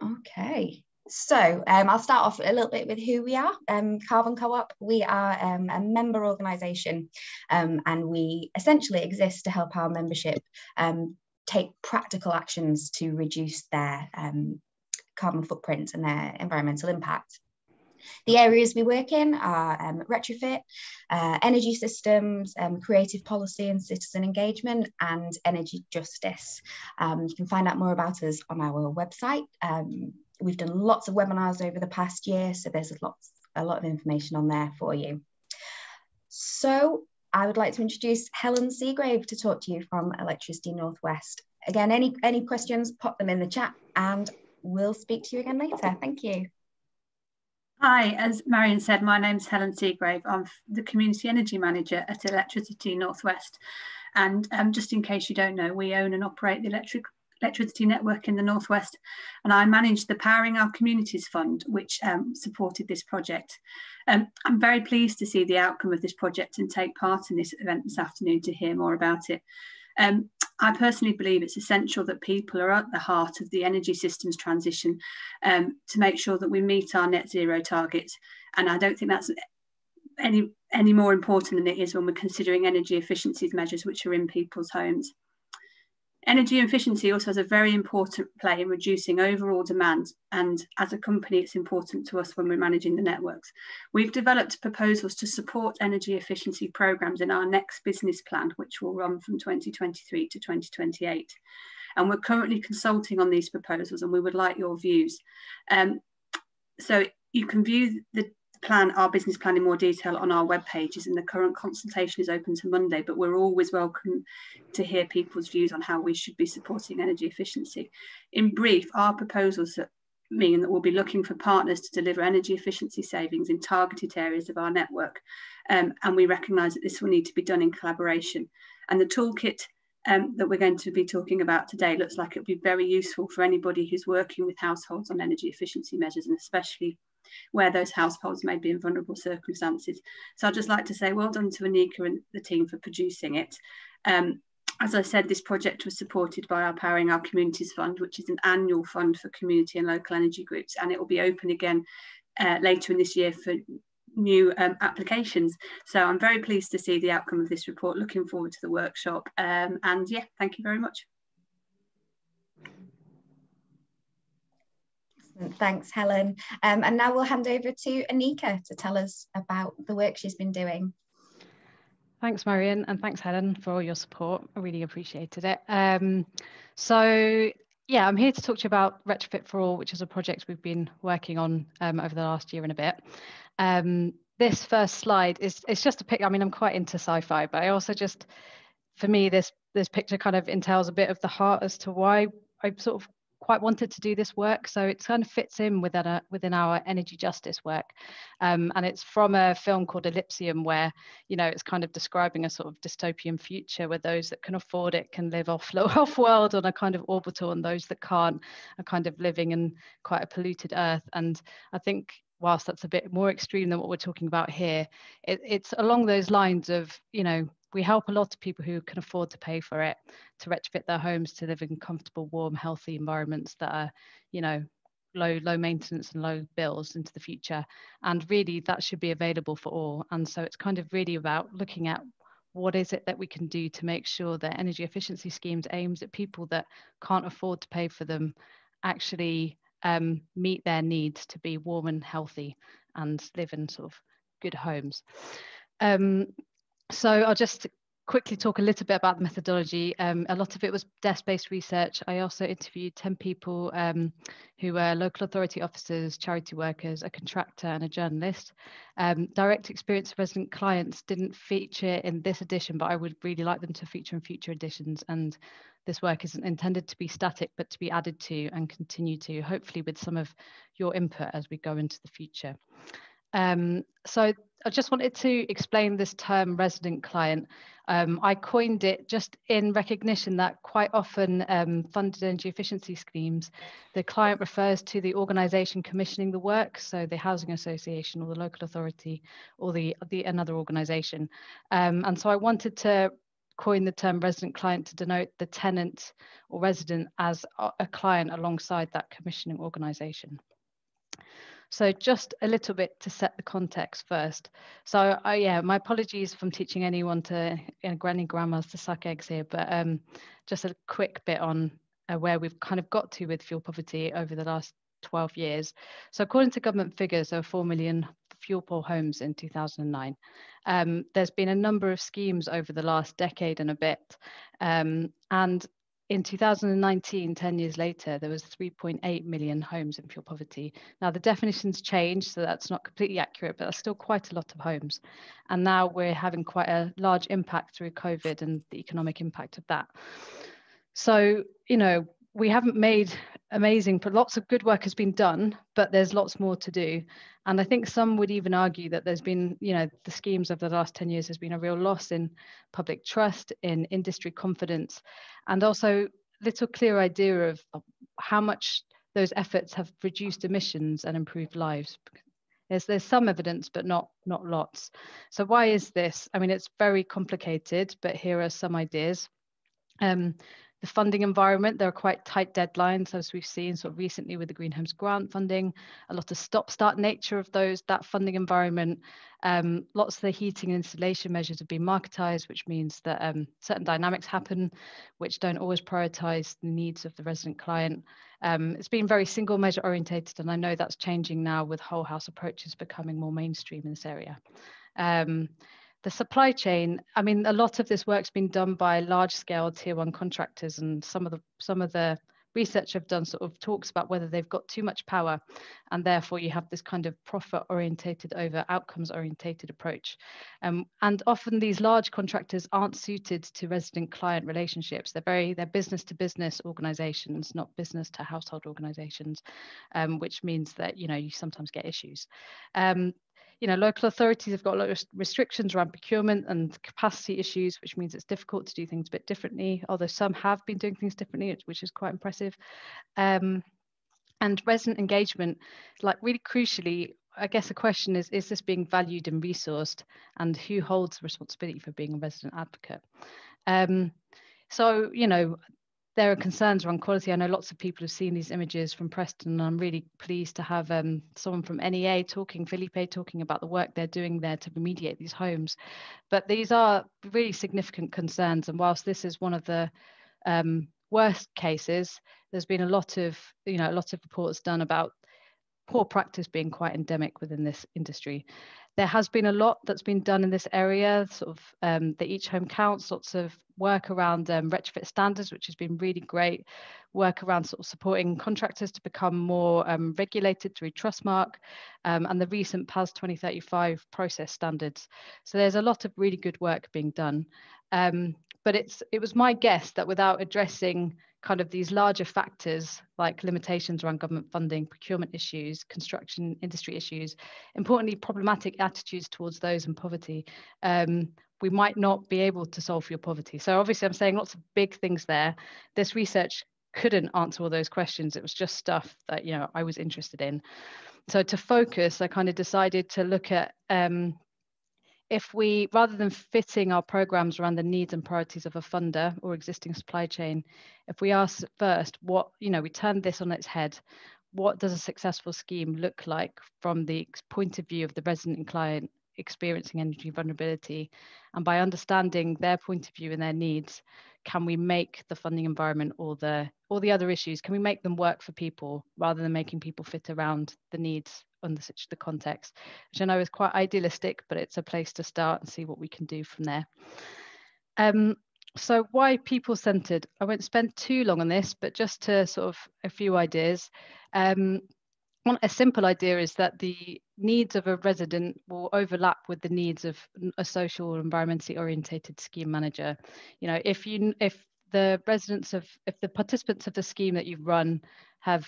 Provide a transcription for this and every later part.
Okay. So I'll start off a little bit with who we are. Carbon Co-op, we are a member organisation, and we essentially exist to help our membership take practical actions to reduce their carbon footprint and their environmental impact. The areas we work in are retrofit, energy systems, creative policy and citizen engagement, and energy justice. You can find out more about us on our website. We've done lots of webinars over the past year, so there's a lot of information on there for you. So I would like to introduce Helen Seagrave to talk to you from Electricity Northwest. Again, any questions, pop them in the chat and we'll speak to you again later. Thank you. Hi, as Marion said, my name's Helen Seagrave. I'm the Community Energy Manager at Electricity Northwest. And just in case you don't know, we own and operate the electricity network in the Northwest, and I manage the Powering Our Communities Fund, which supported this project. I'm very pleased to see the outcome of this project and take part in this event this afternoon to hear more about it. I personally believe it's essential that people are at the heart of the energy systems transition to make sure that we meet our net zero targets. And I don't think that's any more important than it is when we're considering energy efficiency measures which are in people's homes. Energy efficiency also has a very important play in reducing overall demand, and as a company it's important to us when we're managing the networks. We've developed proposals to support energy efficiency programmes in our next business plan, which will run from 2023 to 2028. And we're currently consulting on these proposals and we would like your views. So you can view our business plan in more detail on our web pages, and the current consultation is open to Monday, but we're always welcome to hear people's views on how we should be supporting energy efficiency. In brief, our proposals mean that we'll be looking for partners to deliver energy efficiency savings in targeted areas of our network, and we recognise that this will need to be done in collaboration. And the toolkit that we're going to be talking about today looks like it'll be very useful for anybody who's working with households on energy efficiency measures, and especially where those households may be in vulnerable circumstances. So I'd just like to say well done to Anika and the team for producing it. As I said, this project was supported by our Powering Our Communities Fund, which is an annual fund for community and local energy groups, and it will be open again later in this year for new applications. So I'm very pleased to see the outcome of this report, looking forward to the workshop, and yeah, thank you very much. Thanks, Helen. And now we'll hand over to Anika to tell us about the work she's been doing. Thanks, Marion, and thanks, Helen, for all your support. I really appreciated it. So, yeah, I'm here to talk to you about Retrofit for All, which is a project we've been working on over the last year and a bit. This first slide is just a picture. I mean, I'm quite into sci-fi, but I also just, for me, this picture kind of entails a bit of the heart as to why I sort of quite wanted to do this work. So it kind of fits in within our energy justice work, and it's from a film called Elysium, where, you know, it's kind of describing a sort of dystopian future where those that can afford it can live off-world on a kind of orbital, and those that can't are kind of living in quite a polluted earth. And I think whilst that's a bit more extreme than what we're talking about here, it's along those lines of, you know, we help a lot of people who can afford to pay for it to retrofit their homes to live in comfortable, warm, healthy environments that are, you know, low maintenance and low bills into the future. And really that should be available for all. And so it's kind of really about looking at what is it that we can do to make sure that energy efficiency schemes aimed at people that can't afford to pay for them actually meet their needs to be warm and healthy and live in sort of good homes. So I'll just quickly talk a little bit about the methodology. A lot of it was desk-based research. I also interviewed 10 people who were local authority officers, charity workers, a contractor and a journalist. Direct experience of resident clients didn't feature in this edition, but I would really like them to feature in future editions. And this work isn't intended to be static, but to be added to and continue to, hopefully with some of your input as we go into the future. So I just wanted to explain this term resident client. I coined it just in recognition that quite often funded energy efficiency schemes, the client refers to the organisation commissioning the work, so the housing association or the local authority or the another organisation. And so I wanted to coined the term resident client to denote the tenant or resident as a client alongside that commissioning organisation. So just a little bit to set the context first. So yeah, my apologies if I'm teaching anyone to granny grandmas to suck eggs here, but just a quick bit on where we've kind of got to with fuel poverty over the last 12 years. So according to government figures, there were 4 million fuel poor homes in 2009. There's been a number of schemes over the last decade and a bit. And in 2019, 10 years later, there was 3.8 million homes in fuel poverty. Now the definitions changed, so that's not completely accurate, but that's still quite a lot of homes. And now we're having quite a large impact through COVID and the economic impact of that. So, you know, we haven't made amazing, but lots of good work has been done, but there's lots more to do. And I think some would even argue that there's been, you know, the schemes of the last 10 years has been a real loss in public trust, in industry confidence, and also little clear idea of how much those efforts have reduced emissions and improved lives. There's some evidence, but not lots. So why is this? I mean, it's very complicated, but here are some ideas. The funding environment, there are quite tight deadlines, as we've seen sort of recently with the Green Homes Grant funding, a lot of stop-start nature of that funding environment. Lots of the heating and installation measures have been marketized, which means that certain dynamics happen, which don't always prioritize the needs of the resident client. It's been very single measure orientated, and I know that's changing now with whole house approaches becoming more mainstream in this area. The supply chain, I mean, a lot of this work's been done by large-scale tier 1 contractors, and some of the research I've done sort of talks about whether they've got too much power, and therefore you have this kind of profit-orientated over outcomes-orientated approach. And often these large contractors aren't suited to resident-client relationships. They're business-to-business organisations, not business-to-household organisations, which means that, you know, you sometimes get issues. You know, local authorities have got a lot of restrictions around procurement and capacity issues, which means it's difficult to do things a bit differently, although some have been doing things differently, which is quite impressive. And resident engagement, like really crucially, I guess the question is this being valued and resourced, and who holds the responsibility for being a resident advocate? So, you know, there are concerns around quality. I know lots of people have seen these images from Preston, and I'm really pleased to have someone from NEA Felipe talking about the work they're doing there to remediate these homes. But these are really significant concerns, and whilst this is one of the worst cases, there's been a lot of reports done about poor practice being quite endemic within this industry. There has been a lot that's been done in this area, sort of the Each Home Counts, lots of work around retrofit standards, which has been really great, work around sort of supporting contractors to become more regulated through Trustmark, and the recent PAS 2035 process standards. So there's a lot of really good work being done. But it was my guess that without addressing kind of these larger factors like limitations around government funding, procurement issues, construction industry issues, importantly, problematic attitudes towards those in poverty, we might not be able to solve fuel poverty. So obviously I'm saying lots of big things there. This research couldn't answer all those questions. It was just stuff that, you know, I was interested in. So to focus, I kind of decided to look at if we, rather than fitting our programs around the needs and priorities of a funder or existing supply chain, if we ask first what, you know, we turn this on its head, what does a successful scheme look like from the point of view of the resident and client experiencing energy vulnerability? And by understanding their point of view and their needs, can we make the funding environment or the other issues, can we make them work for people rather than making people fit around the needs on the context, which I know is quite idealistic, but it's a place to start and see what we can do from there. So why people-centered? I won't spend too long on this, but just to sort of a few ideas. A simple idea is that the needs of a resident will overlap with the needs of a social or environmentally orientated scheme manager. You know, if the participants of the scheme that you've run have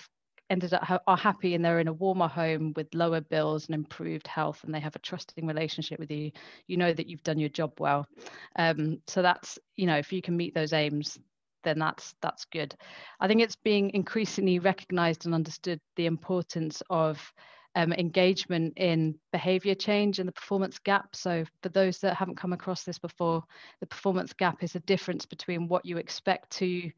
ended up are happy and they're in a warmer home with lower bills and improved health, and they have a trusting relationship with you, you know that you've done your job well. So that's, you know, if you can meet those aims, then that's good. I think it's being increasingly recognized and understood the importance of engagement in behaviour change and the performance gap. So for those that haven't come across this before, the performance gap is a difference between what you expect to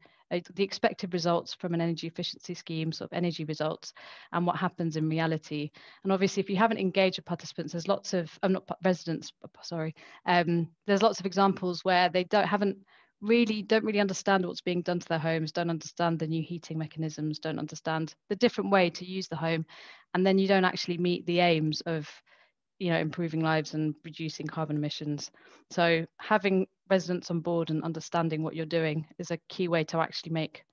the expected results from an energy efficiency scheme, sort of energy results, and what happens in reality. And obviously, if you haven't engaged with participants, there's lots of not residents, sorry, there's lots of examples where they don't really understand what's being done to their homes, don't understand the new heating mechanisms, don't understand the different way to use the home, and then you don't actually meet the aims of, you know, improving lives and reducing carbon emissions. So having residents on board and understanding what you're doing is a key way to actually make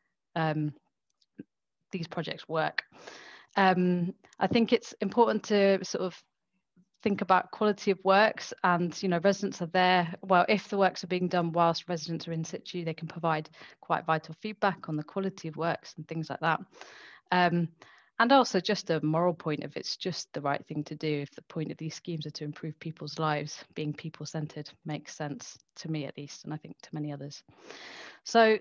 these projects work. I think it's important to sort of think about quality of works, and, you know, residents are there. Well, if the works are being done whilst residents are in situ, they can provide quite vital feedback on the quality of works and things like that. And also just a moral point, if it's just the right thing to do, if the point of these schemes are to improve people's lives, being people-centered makes sense to me at least, and I think to many others. So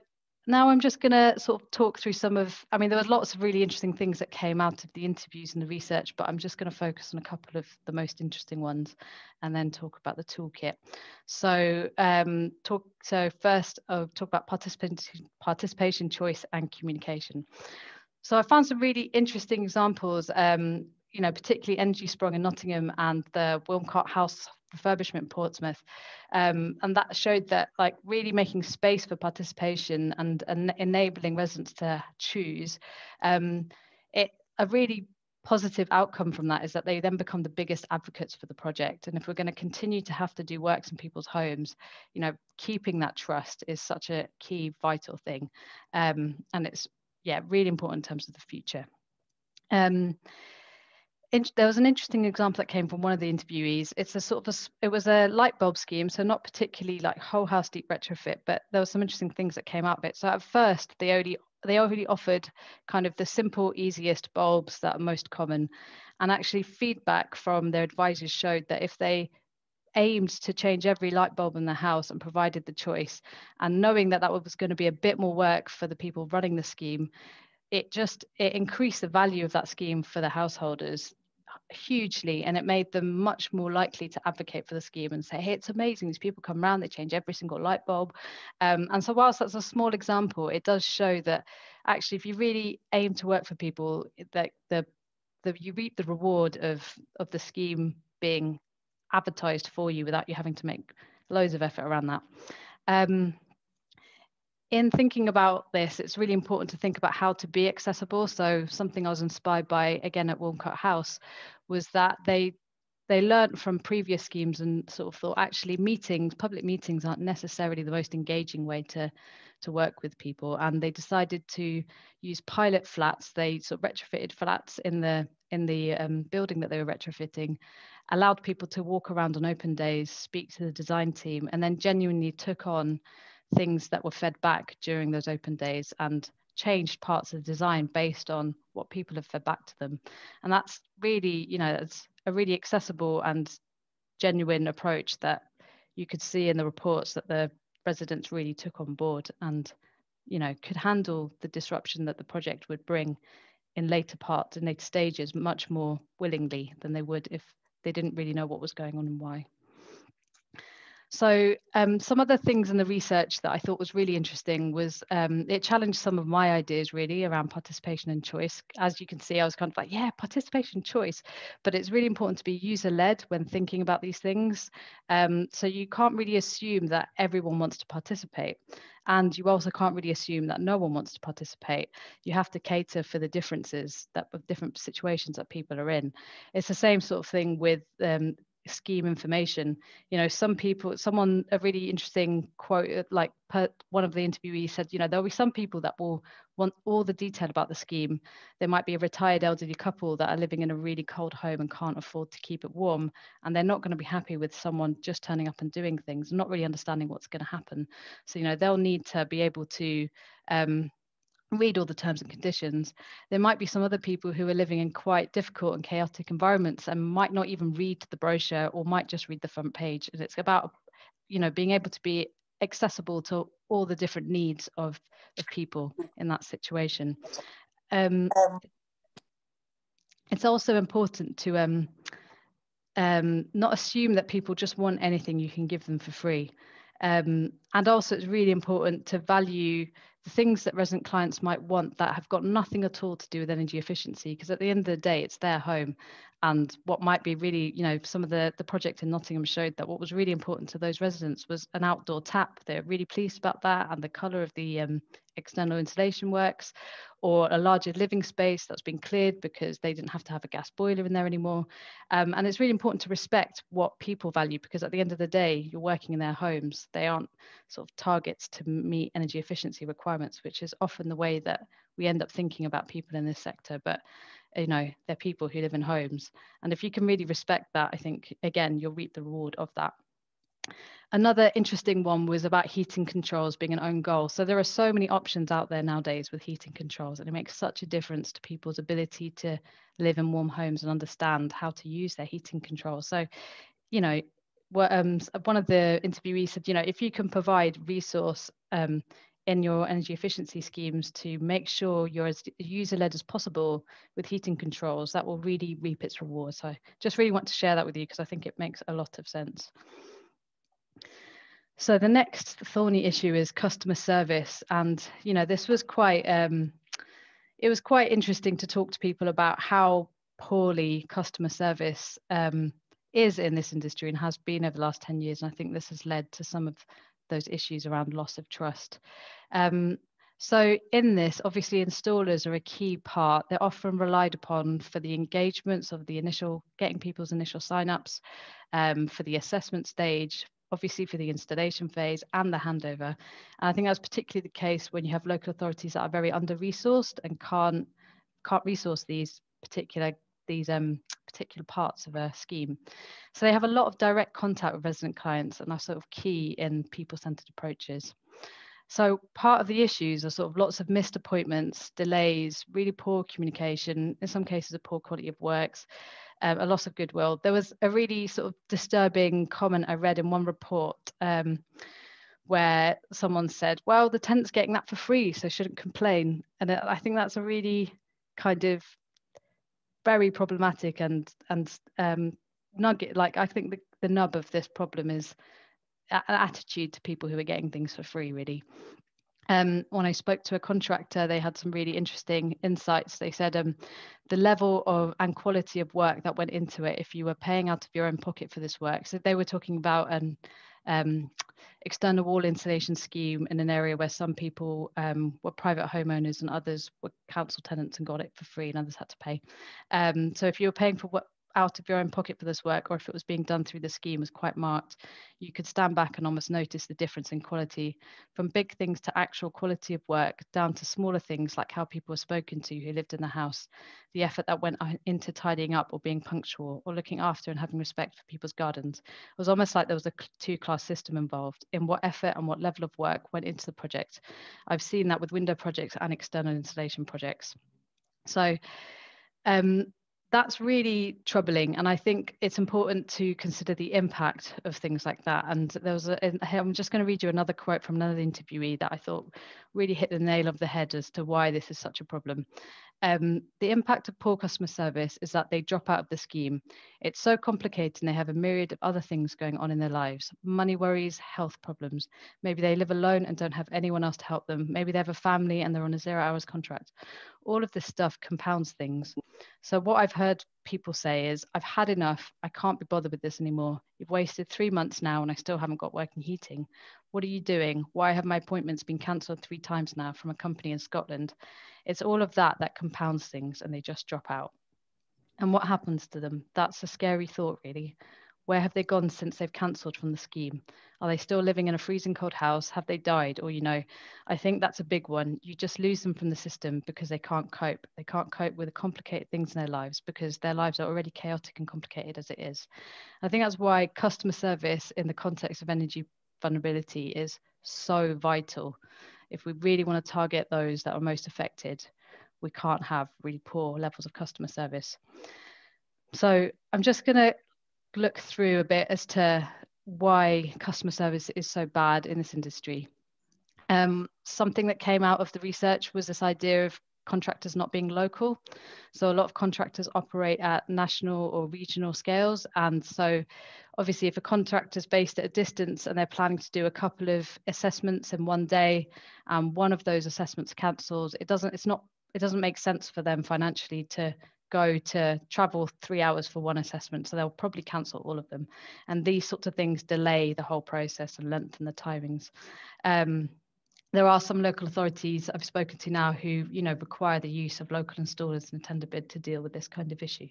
now I'm just going to sort of talk through some of, I mean, there was lots of really interesting things that came out of the interviews and the research, but I'm just going to focus on a couple of the most interesting ones and then talk about the toolkit. So first I'll talk about participation, choice and communication. So I found some really interesting examples, you know, particularly Energisprong in Nottingham and the wilmoote House Refurbishment in Portsmouth. And that showed that, like, really making space for participation and enabling residents to choose, a really positive outcome from that is that they then become the biggest advocates for the project. And if we're going to continue to have to do works in people's homes, you know, keeping that trust is such a key, vital thing. And it's, yeah, really important in terms of the future. There was an interesting example that came from one of the interviewees. It's a sort of it was a light bulb scheme, so not particularly like whole house deep retrofit, but there were some interesting things that came out of it. So at first, they only offered kind of the simple, easiest bulbs that are most common, and actually feedback from their advisors showed that if they aimed to change every light bulb in the house and provided the choice, and knowing that that was going to be a bit more work for the people running the scheme, it increased the value of that scheme for the householders hugely, and it made them much more likely to advocate for the scheme and say, hey, it's amazing, these people come around, they change every single light bulb. And so whilst that's a small example, it does show that actually if you really aim to work for people, that you reap the reward of the scheme being advertised for you without you having to make loads of effort around that. In thinking about this, it's really important to think about how to be accessible. So something I was inspired by, again, at wilmoote House, was that they learned from previous schemes and sort of thought, actually, public meetings aren't necessarily the most engaging way to work with people. And they decided to use pilot flats. They sort of retrofitted flats in the building that they were retrofitting, allowed people to walk around on open days, speak to the design team, and then genuinely took on things that were fed back during those open days and changed parts of the design based on what people have fed back to them. And that's really, you know, it's a really accessible and genuine approach that you could see in the reports that the residents really took on board and, you know, could handle the disruption that the project would bring in later stages much more willingly than they would if they didn't really know what was going on and why. So some other things in the research that I thought was really interesting was it challenged some of my ideas really around participation and choice. As you can see, I was kind of like, yeah, participation, choice, but it's really important to be user-led when thinking about these things. So you can't really assume that everyone wants to participate. And you also can't really assume that no one wants to participate. You have to cater for the differences of different situations that people are in. It's the same sort of thing with scheme information. You know, a really interesting quote, like one of the interviewees said, you know, there'll be some people that will want all the detail about the scheme. There might be a retired elderly couple that are living in a really cold home and can't afford to keep it warm, and they're not going to be happy with someone just turning up and doing things, not really understanding what's going to happen. So, you know, they'll need to be able to read all the terms and conditions. There might be some other people who are living in quite difficult and chaotic environments and might not even read the brochure or might just read the front page. And it's about, you know, being able to be accessible to all the different needs of people in that situation. it's also important to not assume that people just want anything you can give them for free. And also it's really important to value the things that resident clients might want that have got nothing at all to do with energy efficiency, because at the end of the day, it's their home. And what might be really, some of the project in Nottingham showed that what was really important to those residents was an outdoor tap. They're really pleased about that, and the colour of the external installation works, or a larger living space that's been cleared because they didn't have to have a gas boiler in there anymore. And it's really important to respect what people value, because at the end of the day, you're working in their homes. They aren't sort of targets to meet energy efficiency requirements, which is often the way that we end up thinking about people in this sector. But they're people who live in homes. And if you can really respect that, I think, again, you'll reap the reward of that. Another interesting one was about heating controls being an own goal. So there are so many options out there nowadays with heating controls, and it makes such a difference to people's ability to live in warm homes and understand how to use their heating controls. So, one of the interviewees said, if you can provide resource in your energy efficiency schemes to make sure you're as user-led as possible with heating controls, that will really reap its rewards. So I just really want to share that with you because I think it makes a lot of sense. So the next thorny issue is customer service. And, this was quite, it was quite interesting to talk to people about how poorly customer service is in this industry and has been over the last 10 years. And I think this has led to some of those issues around loss of trust. So in this, obviously installers are a key part. They're often relied upon for the engagements of the getting people's initial sign-ups, for the assessment stage, obviously for the installation phase and the handover. And I think that's particularly the case when you have local authorities that are very under-resourced and can't resource these particular parts of a scheme. So they have a lot of direct contact with resident clients and are sort of key in people-centered approaches. So part of the issues are sort of lots of missed appointments, delays, really poor communication, in some cases a poor quality of works, a loss of goodwill. There was a really sort of disturbing comment I read in one report where someone said, well, the tenant's getting that for free, so shouldn't complain. And I think that's a really kind of very problematic and nugget. Like, I think the nub of this problem is an attitude to people who are getting things for free, really. When I spoke to a contractor, they had some really interesting insights. They said the level of and quality of work that went into it, if you were paying out of your own pocket for this work. So they were talking about an external wall insulation scheme in an area where some people were private homeowners and others were council tenants and got it for free and others had to pay. So if you were paying for out of your own pocket for this work, or if it was being done through the scheme, was quite marked. You could stand back and almost notice the difference in quality, from big things to actual quality of work, down to smaller things like how people were spoken to who lived in the house, the effort that went into tidying up or being punctual or looking after and having respect for people's gardens. It was almost like there was a two-class system involved in what effort and what level of work went into the project. I've seen that with window projects and external installation projects. So that's really troubling, and I think it's important to consider the impact of things like that. And there was I'm just going to read you another quote from another interviewee that I thought really hit the nail on the head as to why this is such a problem. The impact of poor customer service is that they drop out of the scheme. It's so complicated and they have a myriad of other things going on in their lives: money worries, health problems. Maybe they live alone and don't have anyone else to help them. Maybe they have a family and they're on a 0 hours contract. All of this stuff compounds things. So what I've heard people say is, I've had enough. I can't be bothered with this anymore. You've wasted 3 months now and I still haven't got working heating. What are you doing? Why have my appointments been cancelled 3 times now from a company in Scotland? It's all of that compounds things, and they just drop out. And what happens to them? That's a scary thought, really. Where have they gone since they've cancelled from the scheme? Are they still living in a freezing cold house? Have they died? Or, I think that's a big one. You just lose them from the system because they can't cope. They can't cope with the complicated things in their lives because their lives are already chaotic and complicated as it is. I think that's why customer service in the context of energy vulnerability is so vital. If we really want to target those that are most affected, we can't have really poor levels of customer service. So I'm just going to look through a bit as to why customer service is so bad in this industry. Something that came out of the research was this idea of contractors not being local. So a lot of contractors operate at national or regional scales. And so obviously if a contractor is based at a distance and they're planning to do a couple of assessments in one day, and one of those assessments cancels, it doesn't make sense for them financially to travel 3 hours for one assessment. So they'll probably cancel all of them. And these sorts of things delay the whole process and lengthen the timings. There are some local authorities I've spoken to now who, require the use of local installers in a tender bid to deal with this kind of issue.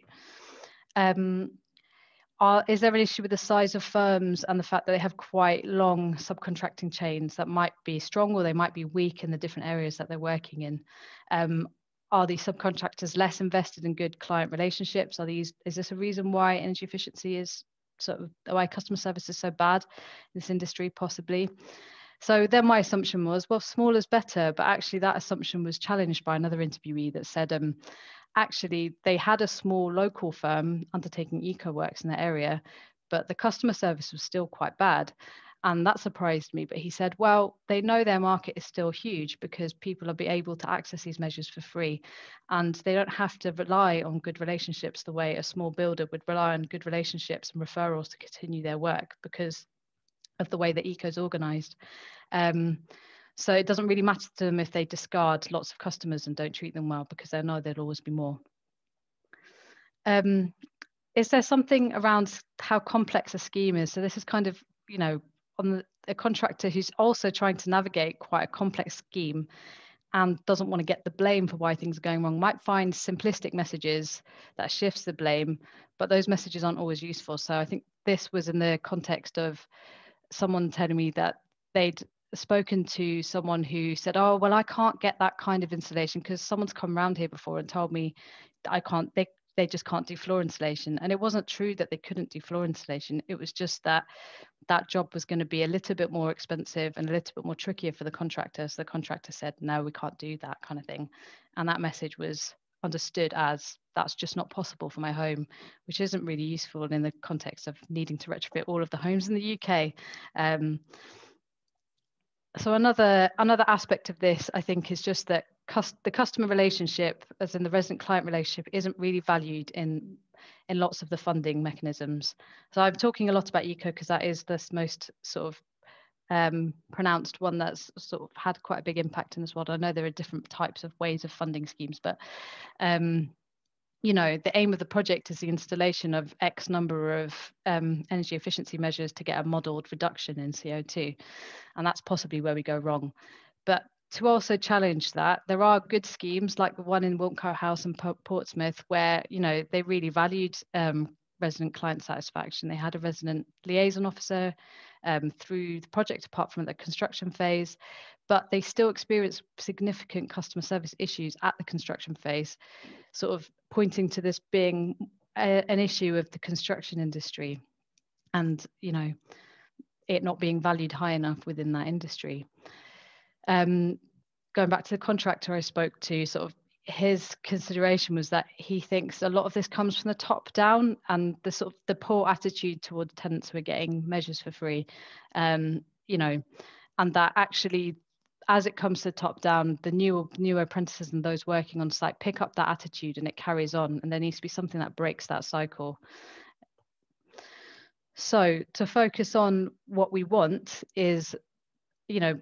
Is there an issue with the size of firms and the fact that they have quite long subcontracting chains that might be strong or they might be weak in the different areas that they're working in? Are these subcontractors less invested in good client relationships? Is this a reason why energy efficiency is why customer service is so bad in this industry? Possibly. So then my assumption was, well, small is better, but actually that assumption was challenged by another interviewee that said, actually they had a small local firm undertaking eco works in the area, but the customer service was still quite bad. And that surprised me. But he said, well, they know their market is still huge because people will be able to access these measures for free. And they don't have to rely on good relationships the way a small builder would rely on good relationships and referrals to continue their work because of the way that eco is organized. So it doesn't really matter to them if they discard lots of customers and don't treat them well because they know there'll always be more. Is there something around how complex a scheme is? So this is kind of, on a contractor who's also trying to navigate quite a complex scheme and doesn't want to get the blame for why things are going wrong, might find simplistic messages that shifts the blame, but those messages aren't always useful. So I think this was in the context of someone telling me that they'd spoken to someone who said, oh, well, I can't get that kind of installation because someone's come around here before and told me I can't, they just can't do floor insulation. And it wasn't true that they couldn't do floor insulation. It was just that job was going to be a little bit more expensive and a little bit more trickier for the contractor. So the contractor said, no, we can't do that kind of thing. And that message was understood as that's just not possible for my home, which isn't really useful in the context of needing to retrofit all of the homes in the UK. So another aspect of this, I think, is just that the customer relationship, as in the resident-client relationship, isn't really valued in lots of the funding mechanisms. So I'm talking a lot about eco because that is the most sort of pronounced one that's sort of had quite a big impact in this world. I know there are different types of ways of funding schemes, but the aim of the project is the installation of X number of energy efficiency measures to get a modelled reduction in CO2. And that's possibly where we go wrong. But to also challenge that, there are good schemes like the one in Wilmoote House in Portsmouth where, they really valued resident client satisfaction. They had a resident liaison officer through the project apart from the construction phase, but they still experienced significant customer service issues at the construction phase, sort of pointing to this being an issue of the construction industry and, it not being valued high enough within that industry. Going back to the contractor I spoke to, sort of his consideration was that he thinks a lot of this comes from the top down and the sort of the poor attitude towards tenants who are getting measures for free, and that actually, as it comes to the top down, the new apprentices and those working on site pick up that attitude and it carries on, and there needs to be something that breaks that cycle. So to focus on what we want is,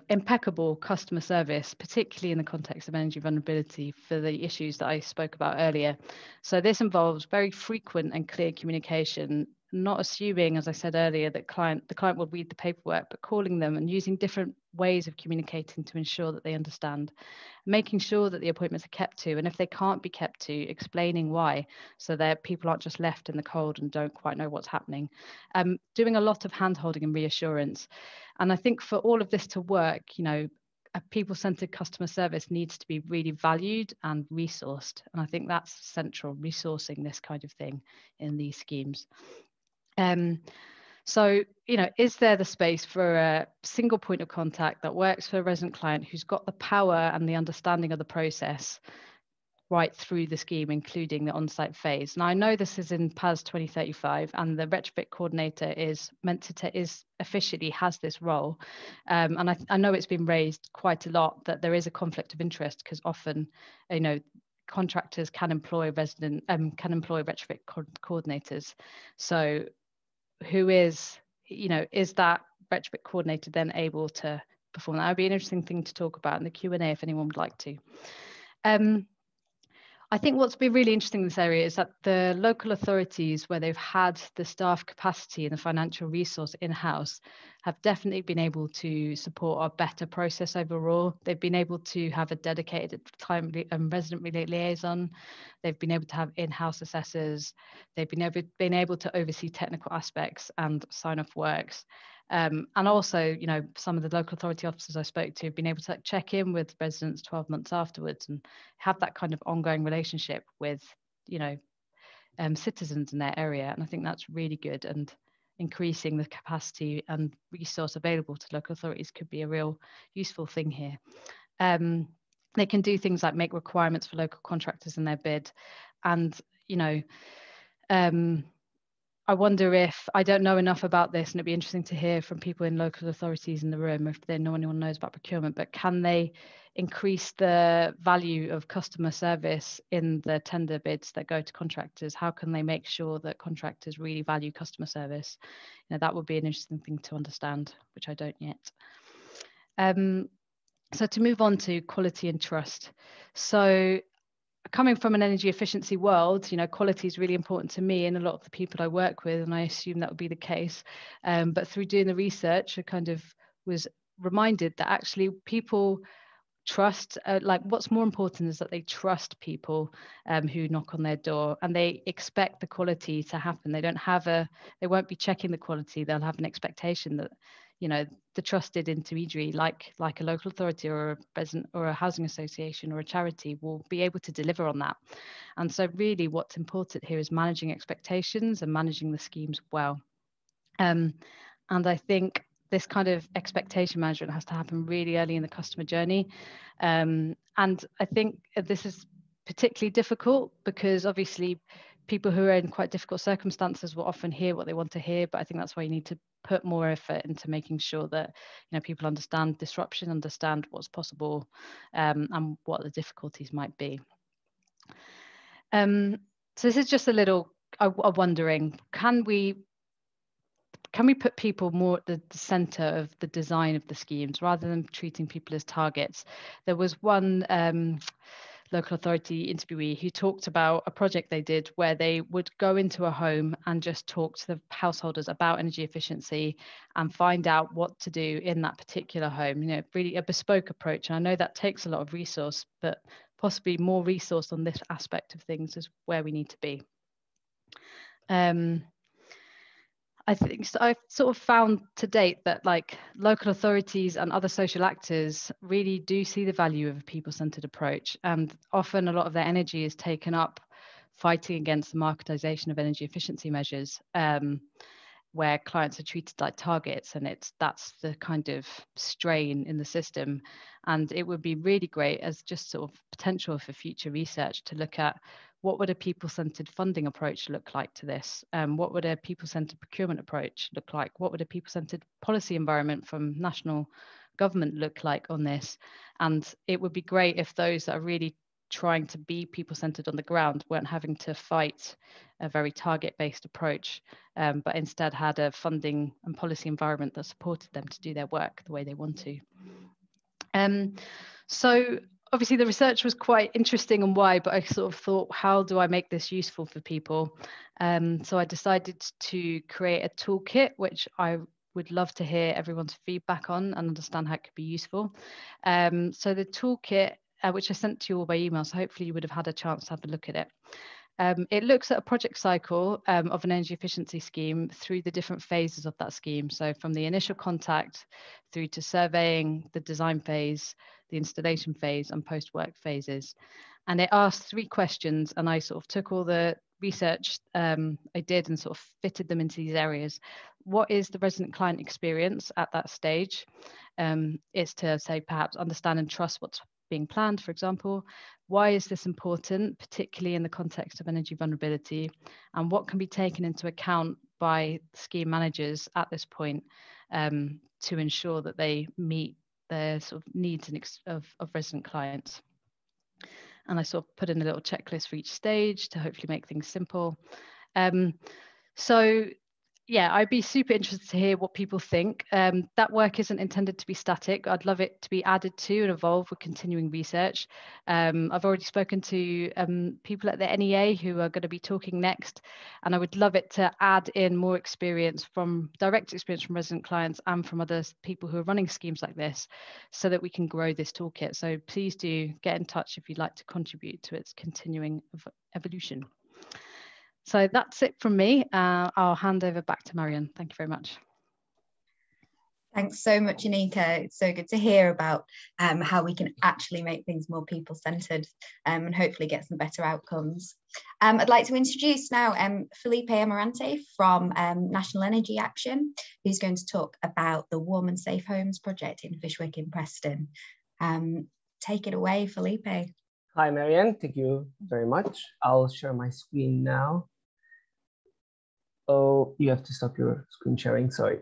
impeccable customer service, particularly in the context of energy vulnerability for the issues that I spoke about earlier. So this involves very frequent and clear communication, not assuming, as I said earlier, that the client will read the paperwork, but calling them and using different ways of communicating to ensure that they understand, making sure that the appointments are kept to, and if they can't be kept to, explaining why, so that people aren't just left in the cold and don't quite know what's happening. Doing a lot of hand-holding and reassurance. And I think for all of this to work, a people-centered customer service needs to be really valued and resourced. And I think that's central, resourcing this kind of thing in these schemes. So, is there the space for a single point of contact that works for a resident client who's got the power and the understanding of the process right through the scheme, including the on-site phase. Now, I know this is in PAS 2035, and the Retrofit Coordinator is meant to officially has this role. And I know it's been raised quite a lot that there is a conflict of interest, because often, you know, contractors can employ retrofit coordinators. So who is, you know, is that retrofit coordinator then able to perform that? That would be an interesting thing to talk about in the Q&A if anyone would like to. I think what's been really interesting in this area is that the local authorities, where they've had the staff capacity and the financial resource in-house, have definitely been able to support a better process overall. They've been able to have a dedicated client and resident liaison. They've been able to have in-house assessors. They've been able to oversee technical aspects and sign off works. And also, you know, some of the local authority officers I spoke to have been able to check in with residents 12 months afterwards and have that kind of ongoing relationship with, you know, citizens in their area. And I think that's really good, and increasing the capacity and resource available to local authorities could be a real useful thing here. They can do things like make requirements for local contractors in their bid. And, you know, I wonder if, I don't know enough about this, and it'd be interesting to hear from people in local authorities in the room if they know anyone knows about procurement, but can they increase the value of customer service in the tender bids that go to contractors? How can they make sure that contractors really value customer service? You know, that would be an interesting thing to understand, which I don't yet. So to move on to quality and trust. So coming from an energy efficiency world, you know, quality is really important to me and a lot of the people I work with, and I assume that would be the case. But through doing the research, I kind of was reminded that actually people trust, like what's more important is that they trust people who knock on their door, and they expect the quality to happen. They won't be checking the quality. They'll have an expectation that, you know, the trusted intermediary, like a local authority or a resident or a housing association or a charity, will be able to deliver on that. And so really what's important here is managing expectations and managing the schemes well. And I think this kind of expectation management has to happen really early in the customer journey. And I think this is particularly difficult because obviously people who are in quite difficult circumstances will often hear what they want to hear, but I think that's why you need to put more effort into making sure that, you know, people understand disruption, understand what's possible, and what the difficulties might be. So this is just a little, I'm wondering, can we put people more at the center of the design of the schemes rather than treating people as targets? There was one local authority interviewee who talked about a project they did where they would go into a home and just talk to the householders about energy efficiency and find out what to do in that particular home, you know, really a bespoke approach. And I know that takes a lot of resource, but possibly more resource on this aspect of things is where we need to be. I think so. I've sort of found to date that like local authorities and other social actors really do see the value of a people-centered approach, and often a lot of their energy is taken up fighting against the marketization of energy efficiency measures, where clients are treated like targets, and that's the kind of strain in the system. And it would be really great as just sort of potential for future research to look at what would a people-centered funding approach look like to this? What would a people-centered procurement approach look like? What would a people-centered policy environment from national government look like on this? And it would be great if those that are really trying to be people-centered on the ground weren't having to fight a very target-based approach, but instead had a funding and policy environment that supported them to do their work the way they want to. So obviously the research was quite interesting and wide, but I sort of thought, how do I make this useful for people? So I decided to create a toolkit, which I would love to hear everyone's feedback on and understand how it could be useful. So the toolkit, which I sent to you all by email, so hopefully you would have had a chance to have a look at it. It looks at a project cycle of an energy efficiency scheme through the different phases of that scheme. So from the initial contact through to surveying, the design phase, the installation phase, and post-work phases. And it asks 3 questions, and I sort of took all the research I did and sort of fitted them into these areas. What is the resident client experience at that stage? It's to say perhaps understand and trust what's being planned, for example. Why is this important, particularly in the context of energy vulnerability? And what can be taken into account by scheme managers at this point to ensure that they meet their sort of needs of resident clients? And I sort of put in a little checklist for each stage to hopefully make things simple. So yeah, I'd be super interested to hear what people think. That work isn't intended to be static. I'd love it to be added to and evolve with continuing research. I've already spoken to people at the NEA who are going to be talking next, and I would love it to add in more direct experience from resident clients and from other people who are running schemes like this, so that we can grow this toolkit. So please do get in touch if you'd like to contribute to its continuing evolution. So that's it from me. I'll hand over back to Marion. Thank you very much. Thanks so much, Anika. It's so good to hear about how we can actually make things more people-centred and hopefully get some better outcomes. I'd like to introduce now Felipe Amarante from National Energy Action, who's going to talk about the Warm and Safe Homes project in Fyshwick in Preston. Take it away, Felipe. Hi, Marianne. Thank you very much. I'll share my screen now. Oh, you have to stop your screen sharing, sorry.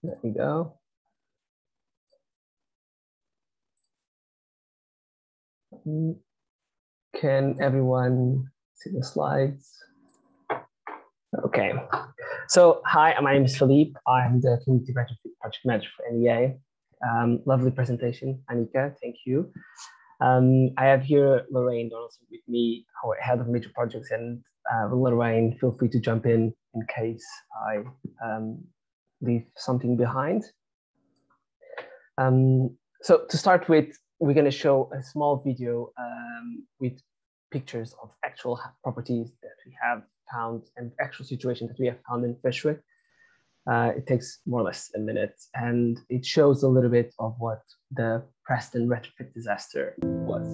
There we go. Can everyone see the slides? Okay. So, hi, my name is Philippe. I'm the Community Retrofit Project Manager for NEA. Lovely presentation, Anika, thank you. I have here Lorraine Donaldson with me, our head of major projects, and Lorraine, feel free to jump in case I leave something behind. So to start with, we're going to show a small video with pictures of actual properties that we have found and actual situations that we have found in Fyshwick. It takes more or less a minute, and it shows a little bit of what the Preston retrofit disaster was.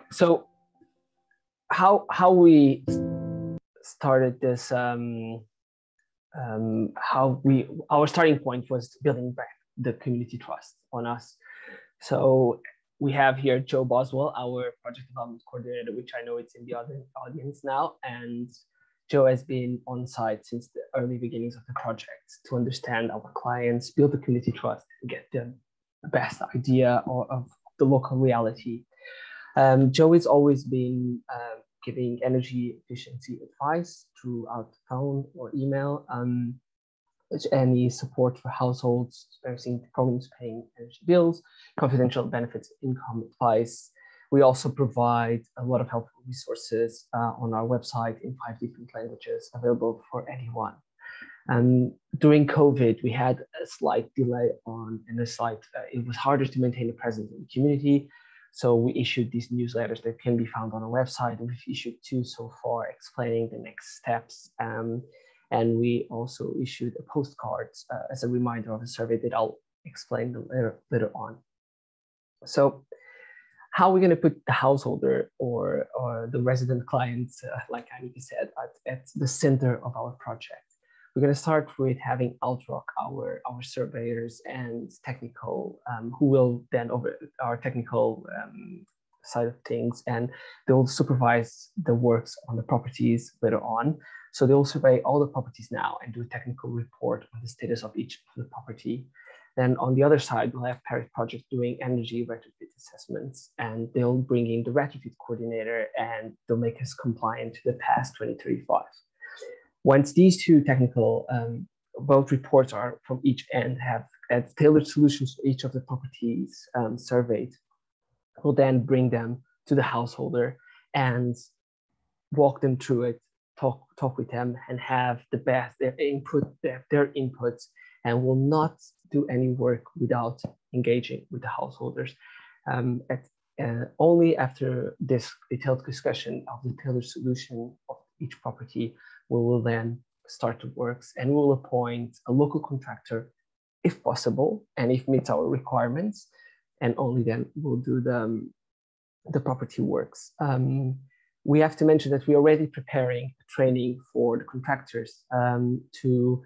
So how we started this, our starting point was building back the community trust on us. So we have here Joe Boswell, our project development coordinator, which I know it's in the audience now. And Joe has been on site since the early beginnings of the project to understand our clients, build the community trust, and get the best idea of the local reality. Joe has always been giving energy efficiency advice throughout phone or email, any support for households experiencing problems paying energy bills, confidential benefits income advice. We also provide a lot of helpful resources on our website in 5 different languages available for anyone. During COVID, we had a slight delay it was harder to maintain a presence in the community. So we issued these newsletters that can be found on our website. We've issued 2 so far explaining the next steps. And we also issued a postcard as a reminder of a survey that I'll explain later on. So how are we going to put the householder or the resident clients, like Annika said, at the center of our project? We're going to start with having Outrock, our surveyors and technical, who will then over our technical side of things, and they'll supervise the works on the properties later on. So they'll survey all the properties now and do a technical report on the status of each of the property. Then on the other side, we'll have Paris Project doing energy retrofit assessments, and they'll bring in the Retrofit Coordinator and they'll make us compliant to the PAS 2035. Once these two technical, both reports are from each end, have tailored solutions for each of the properties surveyed, we'll then bring them to the householder and walk them through it, talk with them, and have their inputs, and will not do any work without engaging with the householders. Only after this detailed discussion of the tailored solution of each property, we will then start the works, and we'll appoint a local contractor if possible, and if meets our requirements, and only then we'll do the property works. We have to mention that we're already preparing training for the contractors to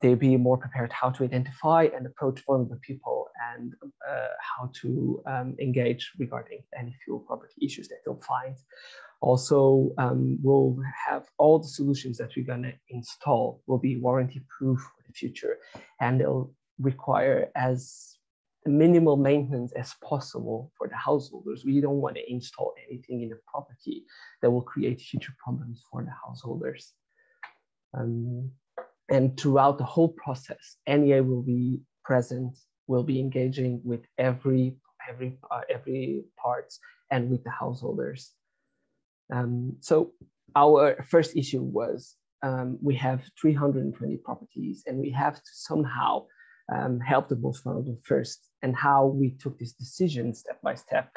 they be more prepared how to identify and approach vulnerable people, and how to engage regarding any fuel property issues that they'll find. Also, we'll have all the solutions that we're going to install will be warranty proof for the future, and they'll require as minimal maintenance as possible for the householders. We don't want to install anything in the property that will create future problems for the householders. And throughout the whole process, NEA will be present, will be engaging with every part and with the householders. So our first issue was we have 320 properties, and we have to somehow help the most vulnerable first. And how we took this decision step by step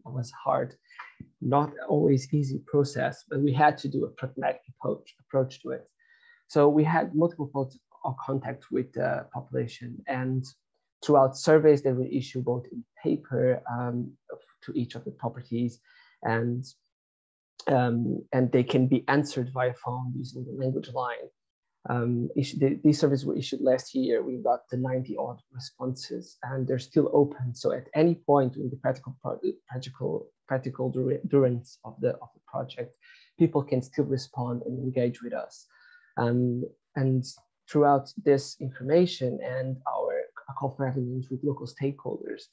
was hard, not always easy process, but we had to do a pragmatic approach to it. So we had multiple points of contact with the population, and throughout surveys that we issue both in paper to each of the properties, and they can be answered via phone using the language line. These surveys were issued last year. We got the 90 odd responses, and they're still open. So at any point in the practical durance of the project, people can still respond and engage with us. And throughout this information and our call for evidence with local stakeholders,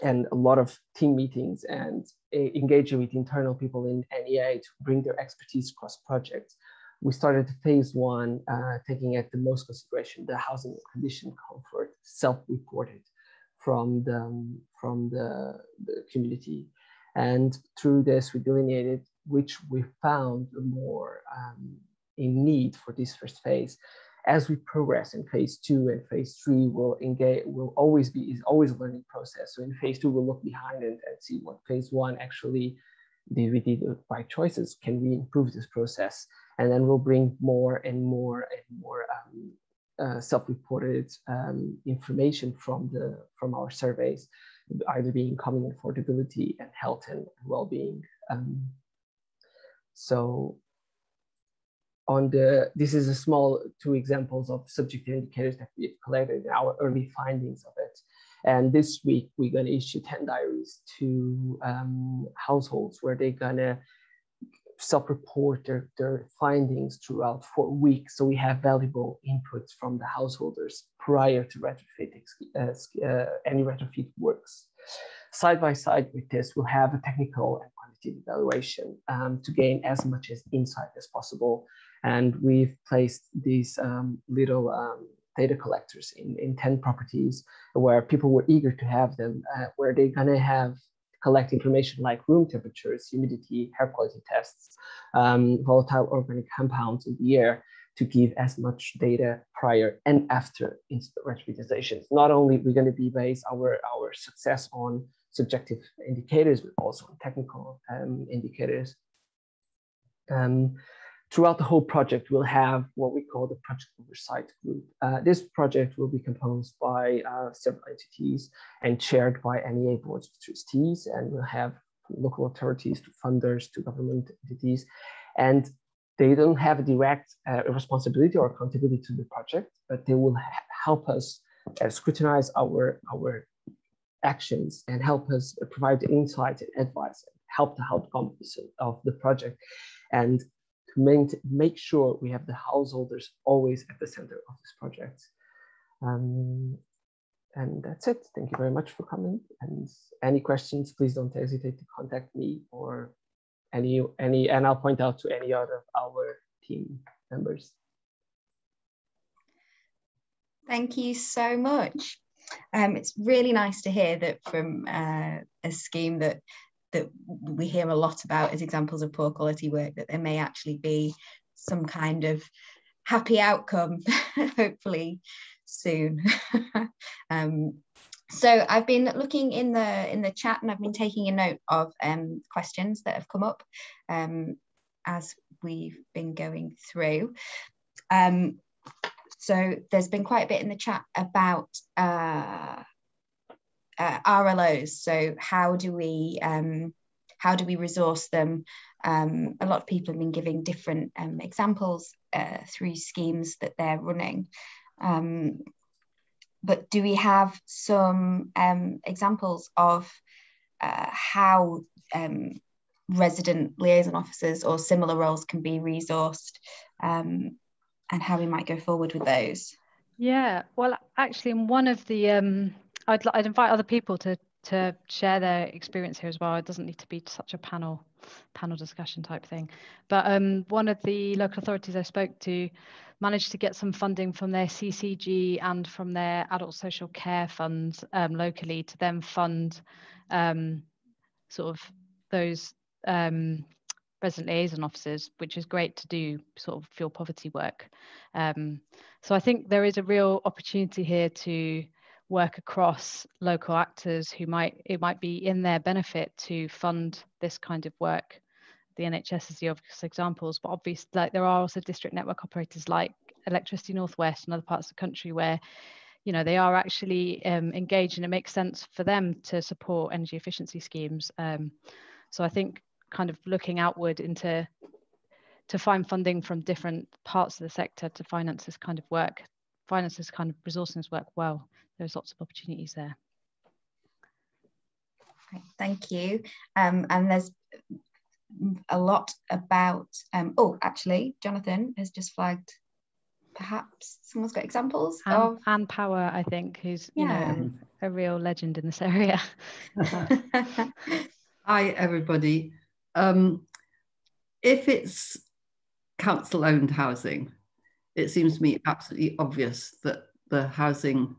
and a lot of team meetings and engaging with internal people in NEA to bring their expertise across projects, we started phase one, taking at the most consideration the housing condition comfort self-reported from the community. And through this, we delineated which we found more in need for this first phase. As we progress in phase two and phase three, is always a learning process. So in phase two, we'll look behind and see what phase one actually did we do the right choices? Can we improve this process? And then we'll bring more and more self-reported information from our surveys, either being common affordability and health and well-being. This is a small two examples of subjective indicators that we've collected in our early findings of it. And this week, we're going to issue 10 diaries to households where they're going to self-report their findings throughout 4 weeks. So we have valuable inputs from the householders prior to any retrofit works. Side by side with this, we'll have a technical and quantitative evaluation to gain as much insight as possible. And we've placed these little data collectors in 10 properties where people were eager to have them, where they're gonna collect information like room temperatures, humidity, air quality tests, volatile organic compounds in the air, to give as much data prior and after retrofitizations. Not only are we going to be based our success on subjective indicators, but also on technical indicators. throughout the whole project, we'll have what we call the project oversight group. This project will be composed by several entities and chaired by NEA boards of trustees, and we'll have local authorities to funders to government entities, and they don't have a direct responsibility or accountability to the project, but they will help us scrutinize our actions and help us provide insight and advice, and help the outcome of the project, and to make sure we have the householders always at the center of this project. And that's it. Thank you very much for coming. And any questions, please don't hesitate to contact me or any, and I'll point out to any other of our team members. Thank you so much. It's really nice to hear that from a scheme that we hear a lot about as examples of poor quality work, that there may actually be some kind of happy outcome, hopefully soon. So I've been looking in the chat, and I've been taking a note of questions that have come up as we've been going through. So there's been quite a bit in the chat about RLOs. So how do we resource them? A lot of people have been giving different examples through schemes that they're running. But do we have some examples of how resident liaison officers or similar roles can be resourced, and how we might go forward with those? Yeah, well, actually, in one of the, I'd invite other people to share their experience here as well. It doesn't need to be such a panel discussion type thing. But one of the local authorities I spoke to managed to get some funding from their CCG and from their adult social care funds locally to then fund sort of those resident liaison officers, which is great to do sort of field poverty work. So I think there is a real opportunity here to work across local actors who it might be in their benefit to fund this kind of work. The NHS is the obvious examples, but obviously, like, there are also district network operators like Electricity North West and other parts of the country where, you know, they are actually engaged, and it makes sense for them to support energy efficiency schemes. So I think kind of looking outward to find funding from different parts of the sector to finance this kind of work, finance this kind of resourcing this work well. There's lots of opportunities there. Thank you. And there's a lot about, oh, actually, Jonathan has just flagged, perhaps someone's got examples of Anne Power, I think, who's you know a real legend in this area. Hi, everybody. If it's council-owned housing, it seems to me absolutely obvious that the housing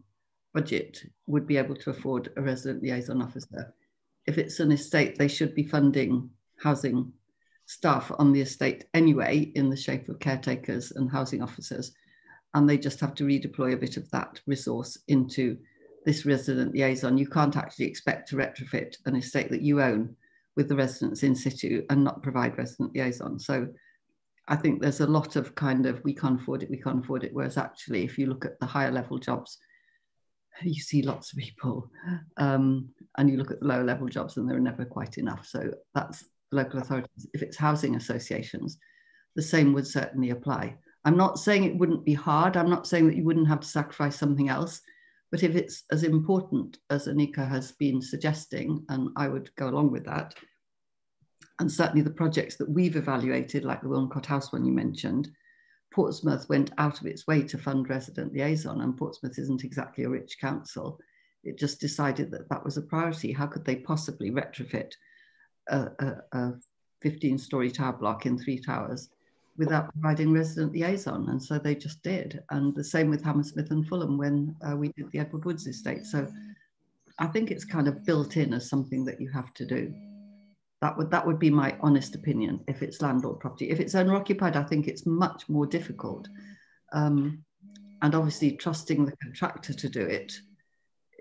budget would be able to afford a resident liaison officer. If it's an estate, they should be funding housing staff on the estate anyway, in the shape of caretakers and housing officers, and they just have to redeploy a bit of that resource into this resident liaison. You can't actually expect to retrofit an estate that you own with the residents in situ and not provide resident liaison. So I think there's a lot of kind of, we can't afford it, whereas actually, if you look at the higher level jobs, you see lots of people, and you look at the lower level jobs and there are never quite enough. So that's local authorities. If it's housing associations, the same would certainly apply. I'm not saying it wouldn't be hard. I'm not saying that you wouldn't have to sacrifice something else, but if it's as important as Anika has been suggesting, and I would go along with that, and certainly the projects that we've evaluated, like the Wilmoote House one you mentioned, Portsmouth went out of its way to fund resident liaison, and Portsmouth isn't exactly a rich council. It just decided that that was a priority. How could they possibly retrofit a 15-story tower block in 3 towers without providing resident liaison? And so they just did. And the same with Hammersmith and Fulham when we did the Edward Woods estate. So I think it's kind of built in as something that you have to do. That would be my honest opinion if it's landlord property. If it's owner occupied, I think it's much more difficult. And obviously trusting the contractor to do it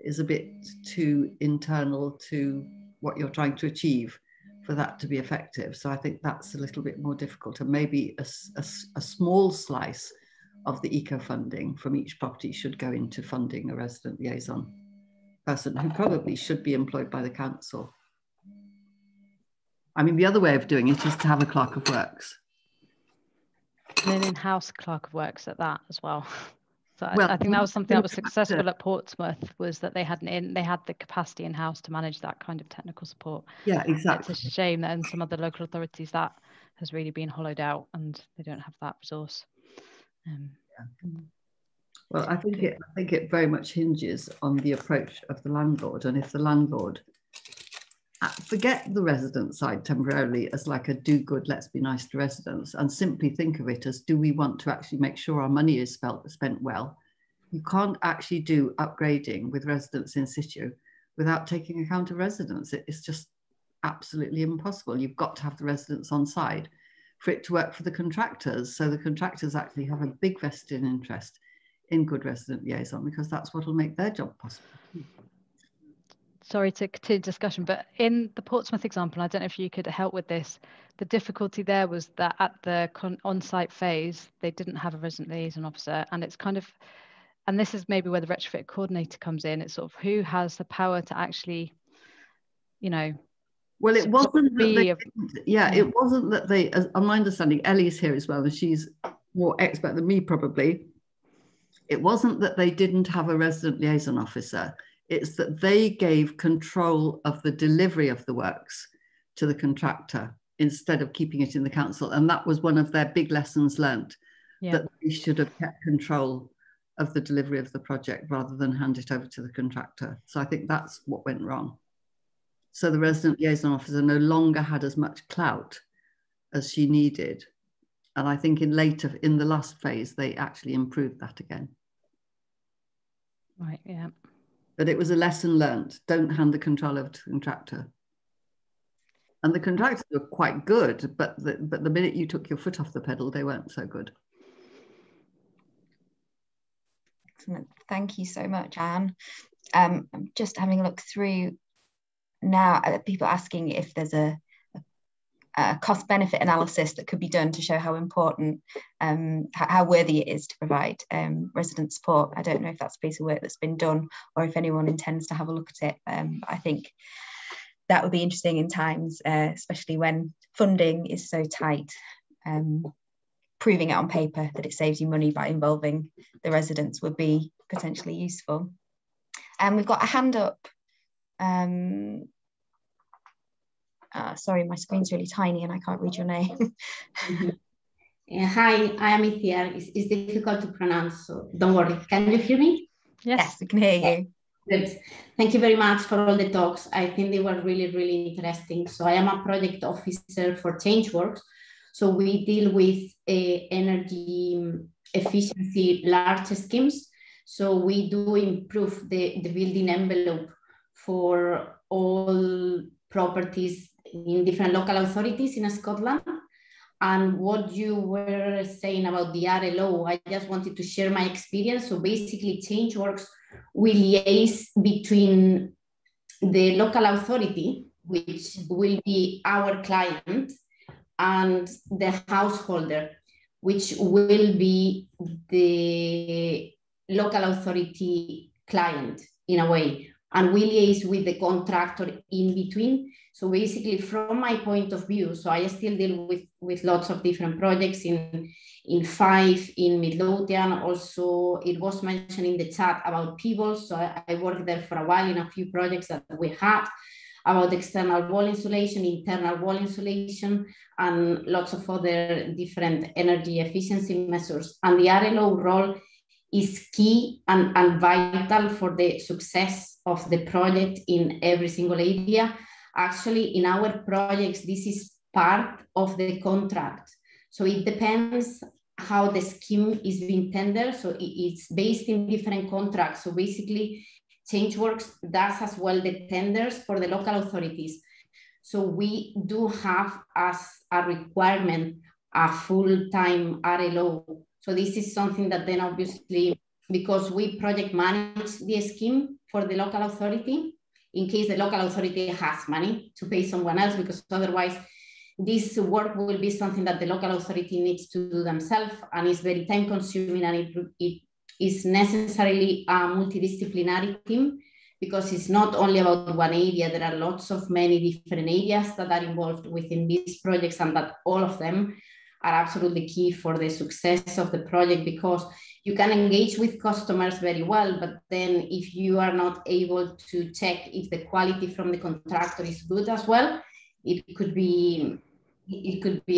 is a bit too internal to what you're trying to achieve for that to be effective. So I think that's a little bit more difficult, and maybe a small slice of the eco-funding from each property should go into funding a resident liaison person who probably should be employed by the council. I mean, the other way of doing it is to have a clerk of works. And an in-house clerk of works at that as well. So Well, I think that was something that was successful at Portsmouth, was that they had the capacity in-house to manage that kind of technical support. Yeah, exactly. It's a shame that in some other local authorities that has really been hollowed out and they don't have that resource. Well, I think it very much hinges on the approach of the landlord, and if the landlord forget the resident side temporarily as like a do good, let's be nice to residents, and simply think of it as, do we want to actually make sure our money is spent well? You can't actually do upgrading with residents in situ without taking account of residents. It's just absolutely impossible. You've got to have the residents on side for it to work for the contractors. So the contractors actually have a big vested interest in good resident liaison, because that's what will make their job possible. Sorry to continue discussion, but in the Portsmouth example, I don't know if you could help with this. The difficulty there was that at the on-site phase, they didn't have a resident liaison officer, and it's kind of, and this is maybe where the retrofit coordinator comes in. It's sort of who has the power to actually, you know. Well, it wasn't that it wasn't that they, as on my understanding, Ellie's here as well, and she's more expert than me probably. It wasn't that they didn't have a resident liaison officer. It's that they gave control of the delivery of the works to the contractor instead of keeping it in the council. And that was one of their big lessons learnt, that they should have kept control of the delivery of the project rather than hand it over to the contractor. So I think that's what went wrong. So the resident liaison officer no longer had as much clout as she needed. And I think in the last phase, they actually improved that again. Right, yeah. But it was a lesson learned. Don't hand the control over to the contractor. And the contractors were quite good, but the minute you took your foot off the pedal, they weren't so good. Excellent. Thank you so much, Anne. I'm just having a look through now at people asking if there's a cost-benefit analysis that could be done to show how important, how worthy it is to provide resident support. I don't know if that's a piece of work that's been done or if anyone intends to have a look at it. I think that would be interesting in times, especially when funding is so tight. Proving it on paper that it saves you money by involving the residents would be potentially useful. And we've got a hand up. Sorry, my screen's really tiny and I can't read your name. Hi, I am Ithia. It's difficult to pronounce, so don't worry. Can you hear me? Yes, we can hear you. Good. Thank you very much for all the talks. I think they were really, really interesting. So I am a project officer for ChangeWorks. So we deal with energy efficiency large schemes. So we do improve the building envelope for all properties in different local authorities in Scotland. And what you were saying about the RLO, I just wanted to share my experience. So basically ChangeWorks will liaise between the local authority, which will be our client, and the householder, which will be the local authority client in a way. And we liaise with the contractor in between. So basically from my point of view, so I still deal with lots of different projects in Fife, in Midlothian. Also, it was mentioned in the chat about Peebles. So I worked there for a while in a few projects that we had about external wall insulation, internal wall insulation, and lots of other different energy efficiency measures. And the RLO role is key and vital for the success of the project in every single area. Actually, in our projects, this is part of the contract. So it depends how the scheme is being tendered. So it's based in different contracts. So basically, ChangeWorks does as well the tenders for the local authorities. So we do have as a requirement a full-time RLO. So this is something that then obviously, because we project manage the scheme for the local authority, in case the local authority has money to pay someone else, because otherwise this work will be something that the local authority needs to do themselves, and it's very time consuming, and it is necessarily a multidisciplinary team, because it's not only about one area. There are lots of many different areas that are involved within these projects, and that all of them are absolutely key for the success of the project, because you can engage with customers very well, but then if you are not able to check if the quality from the contractor is good as well, it could be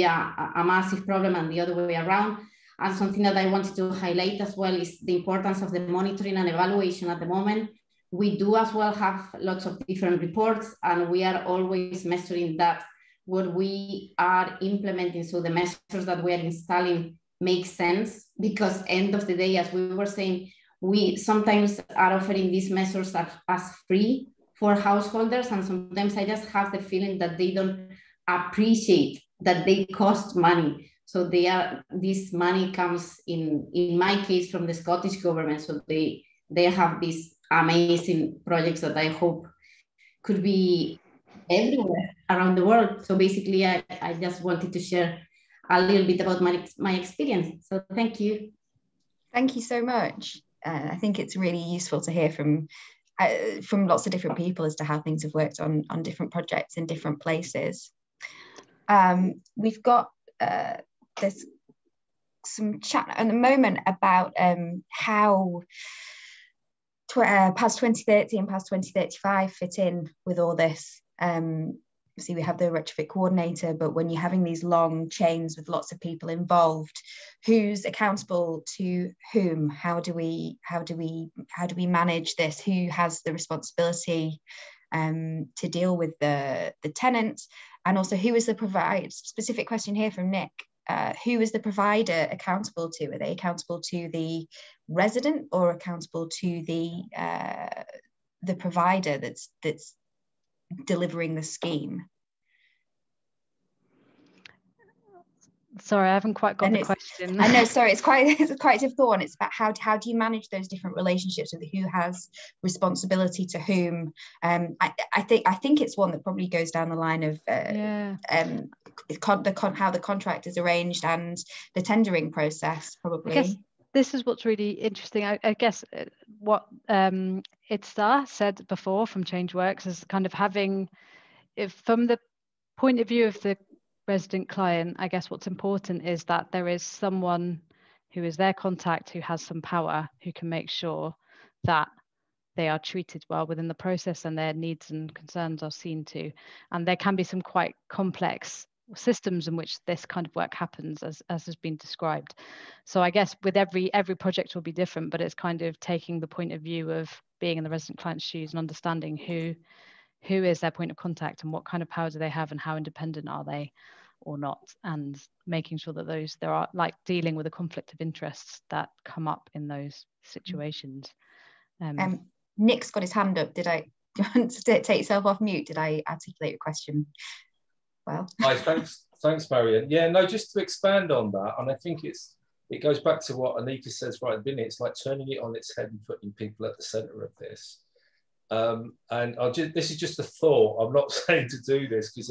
a massive problem, and the other way around. And something that I wanted to highlight as well is the importance of the monitoring and evaluation at the moment. We do as well have lots of different reports, and we are always measuring that what we are implementing, so the measures that we are installing, make sense, because end of the day, as we were saying, we sometimes are offering these measures as free for householders, and sometimes I just have the feeling that they don't appreciate that they cost money. So this money comes in my case from the Scottish government, so they have these amazing projects that I hope could be everywhere around the world. So basically, I just wanted to share a little bit about my experience. So thank you. Thank you so much. I think it's really useful to hear from lots of different people as to how things have worked on different projects in different places. We've got there's some chat at the moment about how past 2030 and past 2035 fit in with all this. See, we have the Retrofit Coordinator, but when you're having these long chains with lots of people involved, who's accountable to whom? How do we manage this? Who has the responsibility to deal with the tenants? And also, who is the provider? Specific question here from Nick. Who is the provider accountable to? Are they accountable to the resident or accountable to the provider that's delivering the scheme? Sorry, I haven't quite got the question. I know, sorry, it's quite a difficult one. It's about how do you manage those different relationships with who has responsibility to whom. I think it's one that probably goes down the line of how the contract is arranged and the tendering process, probably. I guess this is what's really interesting. I guess what Itza said before from ChangeWorks is kind of having, from the point of view of the resident client, I guess what's important is that there is someone who is their contact, who has some power, who can make sure that they are treated well within the process and their needs and concerns are seen to. And there can be some quite complex systems in which this kind of work happens, as has been described. So I guess with every project will be different, but it's kind of taking the point of view of being in the resident client's shoes and understanding who is their point of contact and what kind of power do they have and how independent are they or not, and making sure that there are, like, dealing with the conflict of interests that come up in those situations. Nick's got his hand up. Do you want to take yourself off mute? Did I articulate your question well? Hi, thanks, Marion. Yeah, no, just to expand on that, and I think it goes back to what Anika says right at the beginning. It's like turning it on its head and putting people at the centre of this. And this is just a thought. I'm not saying to do this because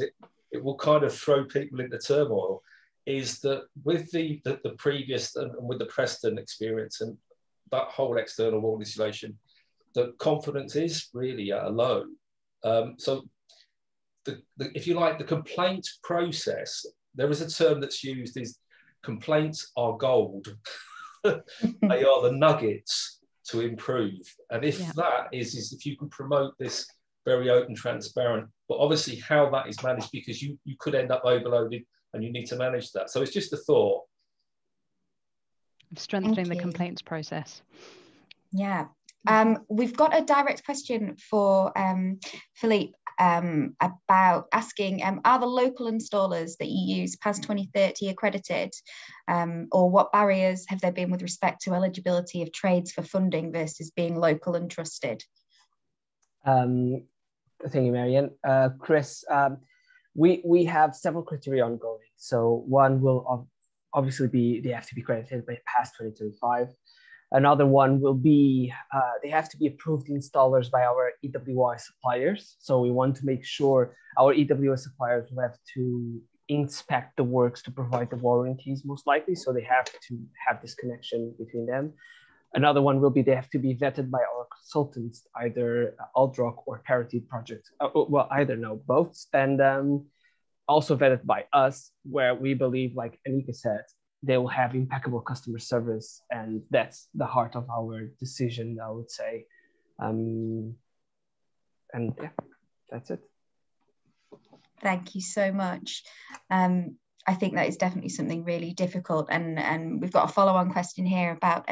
it will kind of throw people into turmoil. Is that with the previous and with the Preston experience and that whole external wall insulation, the confidence is really at a low. So if you like, the complaint process, there is a term that's used, is complaints are gold. They are the nuggets to improve. And if that is if you can promote this very open, transparent, but obviously how that is managed, because you could end up overloaded and you need to manage that. So it's just a thought. Strengthening the complaints process. Yeah. We've got a direct question for Philippe about asking, are the local installers that you use past 2030 accredited, or what barriers have there been with respect to eligibility of trades for funding versus being local and trusted? Thank you, Marion. Chris, we have several criteria ongoing. So one will obviously be, they have to be accredited by past 2035. Another one will be, they have to be approved installers by our EWI suppliers. So we want to make sure our EWI suppliers will have to inspect the works to provide the warranties most likely. So they have to have this connection between them. Another one will be they have to be vetted by our consultants, either Aldrock or Parity Project. Well, either no, both. And also vetted by us, where we believe, like Anika said, they will have impeccable customer service, and that's the heart of our decision, I would say. And yeah, that's it. Thank you so much. I think that is definitely something really difficult, and we've got a follow-on question here about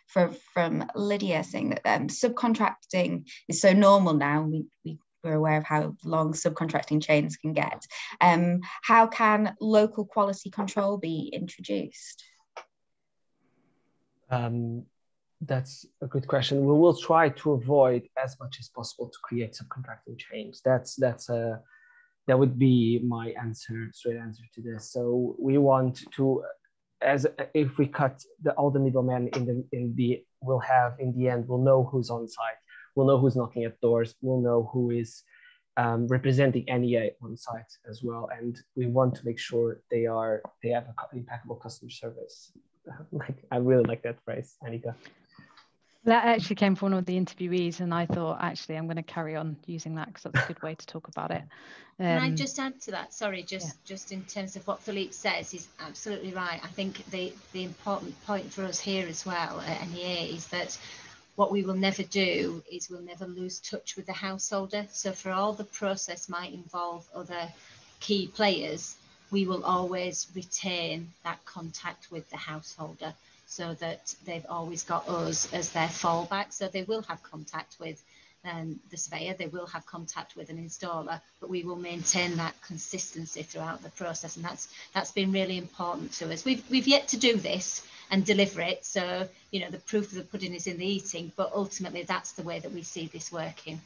from Lydia, saying that subcontracting is so normal now. We're aware of how long subcontracting chains can get. How can local quality control be introduced? That's a good question. We will try to avoid as much as possible to create subcontracting chains. That would be my straight answer to this. So we want to, if we cut all the middlemen we'll know who's on site. We'll know who's knocking at doors. We'll know who is representing NEA on site as well. And we want to make sure they have impeccable customer service. I really like that phrase, Anika. That actually came from one of the interviewees, and I thought, actually, I'm going to carry on using that because that's a good way to talk about it. Can I just add to that? Sorry, just in terms of what Philippe says, he's absolutely right. I think the important point for us here as well at NEA is that what we will never do is we'll never lose touch with the householder. So for all the process might involve other key players, we will always retain that contact with the householder, so that they've always got us as their fallback. So they will have contact with the surveyor, they will have contact with an installer, but we will maintain that consistency throughout the process. And that's been really important to us. We've yet to do this and deliver it. So, you know, the proof of the pudding is in the eating, but ultimately that's the way that we see this working.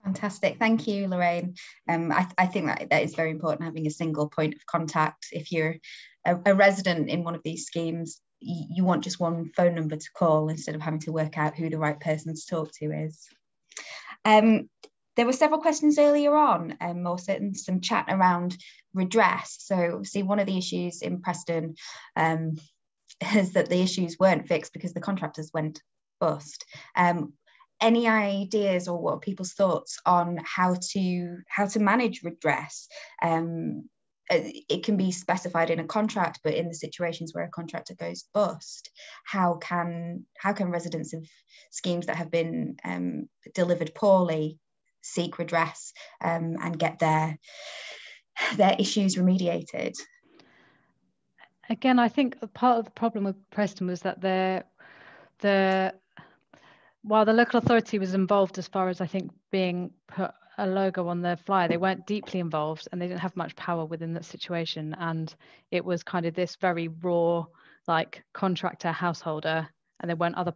Fantastic, thank you, Lorraine. I think that is very important, having a single point of contact. If you're a resident in one of these schemes, you want just one phone number to call instead of having to work out who the right person to talk to is. There were several questions earlier on, or some chat around redress. So obviously one of the issues in Preston is that the issues weren't fixed because the contractors went bust. Any ideas, or what are people's thoughts on how to manage redress? It can be specified in a contract, but in the situations where a contractor goes bust, how can residents of schemes that have been delivered poorly seek redress and get their issues remediated? Again, I think part of the problem with Preston was that while the local authority was involved as far as, I think, being put a logo on the flyer, they weren't deeply involved and they didn't have much power within that situation. And it was kind of this very raw, like, contractor householder, and there weren't other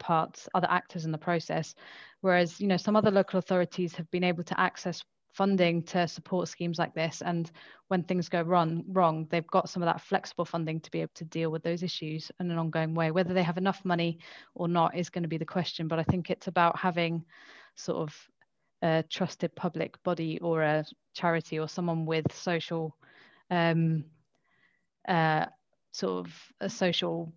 actors in the process. Whereas, you know, some other local authorities have been able to access funding to support schemes like this, and when things go wrong, they've got some of that flexible funding to be able to deal with those issues in an ongoing way. Whether they have enough money or not is going to be the question, but I think it's about having sort of a trusted public body or a charity or someone with social sort of a social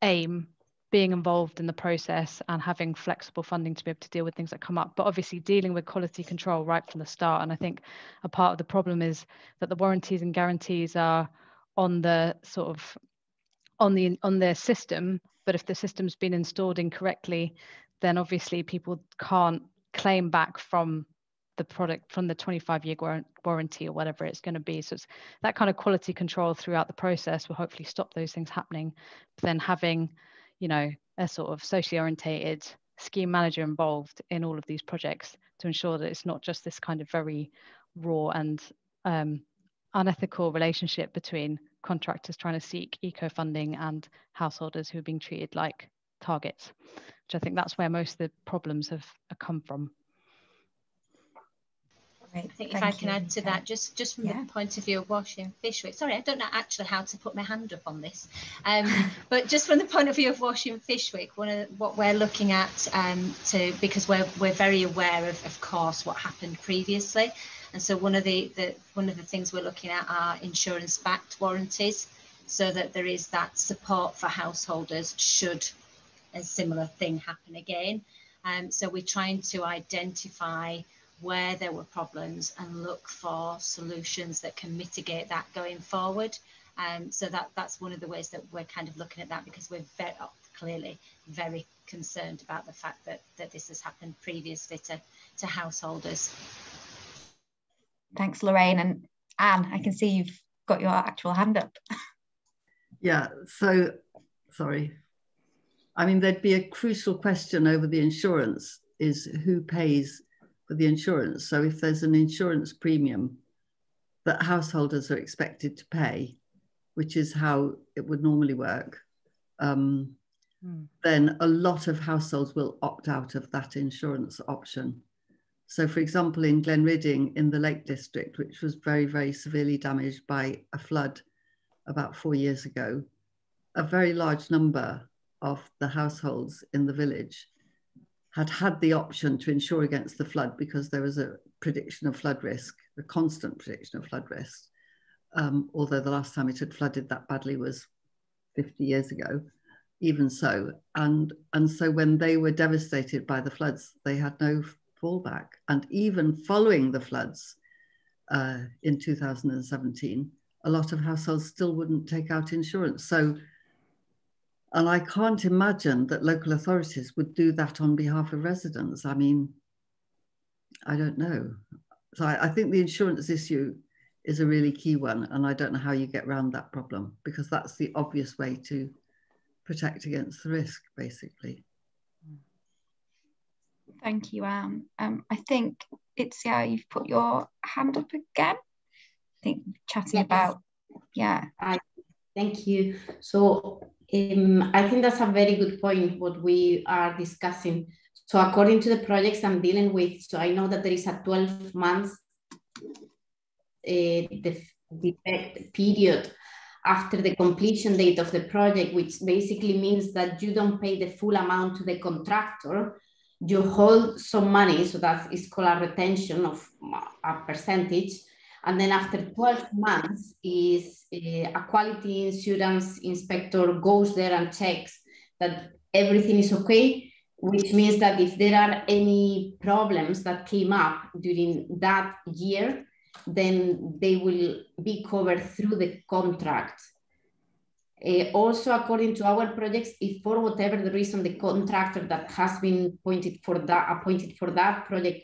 aim being involved in the process and having flexible funding to be able to deal with things that come up, but obviously dealing with quality control right from the start. And I think a part of the problem is that the warranties and guarantees are on the sort of on their system, but if the system's been installed incorrectly, then obviously people can't claim back from the product, from the 25-year warranty or whatever it's going to be. So it's that kind of quality control throughout the process will hopefully stop those things happening. But then having, you know, a sort of socially orientated scheme manager involved in all of these projects to ensure that it's not just this kind of very raw and unethical relationship between contractors trying to seek eco-funding and householders who are being treated like targets, which I think that's where most of the problems have come from. Great. I think Thank if I can you, add to that, just from the point of view of washing Fishwick, sorry, I don't know actually how to put my hand up on this, but just from the point of view of washing Fishwick, what we're looking at because we're very aware of course what happened previously, and so one of the things we're looking at are insurance-backed warranties, so that there is that support for householders should a similar thing happen again. So we're trying to identify where there were problems and look for solutions that can mitigate that going forward. So that's one of the ways that we're kind of looking at that, because we're clearly very concerned about the fact that this has happened previously to householders. Thanks, Lorraine. And Anne, I can see you've got your actual hand up. Yeah, so, sorry. I mean, there'd be a crucial question over the insurance, is who pays for the insurance. So if there's an insurance premium that householders are expected to pay, which is how it would normally work, then a lot of households will opt out of that insurance option. So for example, in Glenridding in the Lake District, which was very, very severely damaged by a flood about 4 years ago, a very large number of the households in the village had the option to insure against the flood because there was a prediction of flood risk, a constant prediction of flood risk. Although the last time it had flooded that badly was 50 years ago, even so. And so when they were devastated by the floods, they had no fallback. And even following the floods in 2017, a lot of households still wouldn't take out insurance. So, and I can't imagine that local authorities would do that on behalf of residents. I mean, I don't know. So I think the insurance issue is a really key one, and I don't know how you get around that problem, because that's the obvious way to protect against the risk, basically. Thank you, Anne. I think it's, you've put your hand up again. I think chatting about, Thank you. So I think that's a very good point, what we are discussing. So according to the projects I'm dealing with, so I know that there is a 12 months defect period after the completion date of the project, which basically means that you don't pay the full amount to the contractor. You hold some money, so that is called a retention of a percentage. And then after 12 months is a quality insurance inspector goes there and checks that everything is okay, which means that if there are any problems that came up during that year, then they will be covered through the contract. Also, according to our projects, if for whatever the reason the contractor that has been appointed for that project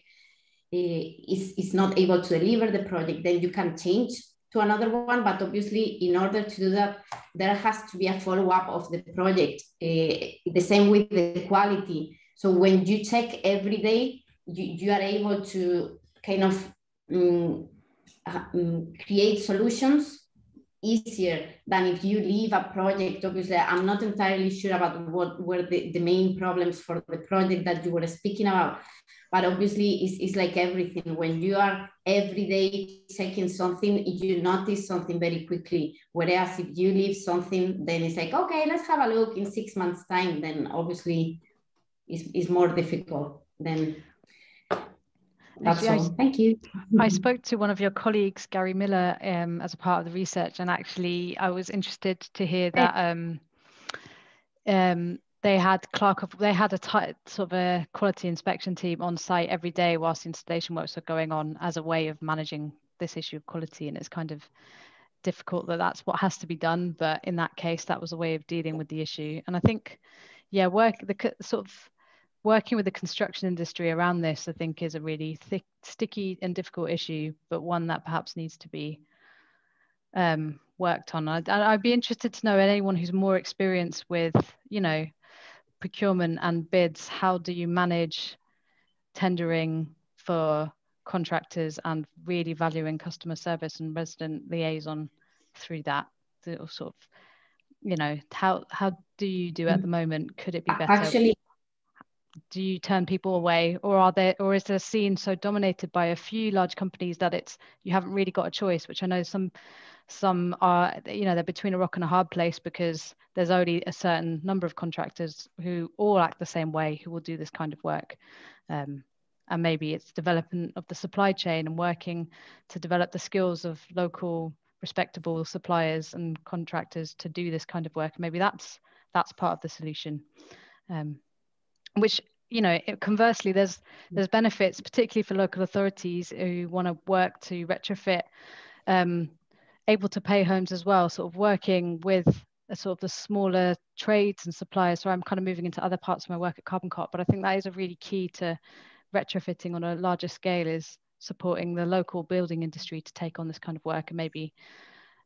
is not able to deliver the project, then you can change to another one. But obviously, in order to do that, there has to be a follow-up of the project. The same with the quality. So when you check every day, you are able to kind of create solutions easier than if you leave a project. Obviously, I'm not entirely sure about what were the main problems for the project that you were speaking about. But obviously, it's like everything. When you are every day checking something, you notice something very quickly. Whereas if you leave something, then it's like, okay, let's have a look in 6 months' time. Then obviously, it's more difficult. Then that's actually, all. Thank you. I spoke to one of your colleagues, Gary Miller, as a part of the research, and actually, I was interested to hear that they had a sort of a quality inspection team on site every day whilst installation works are going on, as a way of managing this issue of quality. And it's kind of difficult that that's what has to be done, but in that case, that was a way of dealing with the issue. And I think, working with the construction industry around this, I think, is a really sticky and difficult issue, but one that perhaps needs to be worked on. I'd be interested to know anyone who's more experienced with, procurement and bids. How do you manage tendering for contractors and really valuing customer service and resident liaison through that? Sort of, how do you do at the moment? Could it be better? Actually, do you turn people away, or is the scene so dominated by a few large companies that you haven't really got a choice? Which I know some are, they're between a rock and a hard place, because there's only a certain number of contractors who all act the same way, who will do this kind of work. And maybe it's development of the supply chain and working to develop the skills of local respectable suppliers and contractors to do this kind of work. Maybe that's part of the solution. Which, conversely, there's benefits, particularly for local authorities who want to work to retrofit, able to pay homes as well, sort of working with a sort of the smaller trades and suppliers. So I'm kind of moving into other parts of my work at Carbon Cop, but I think that is a really key to retrofitting on a larger scale, is supporting the local building industry to take on this kind of work, and maybe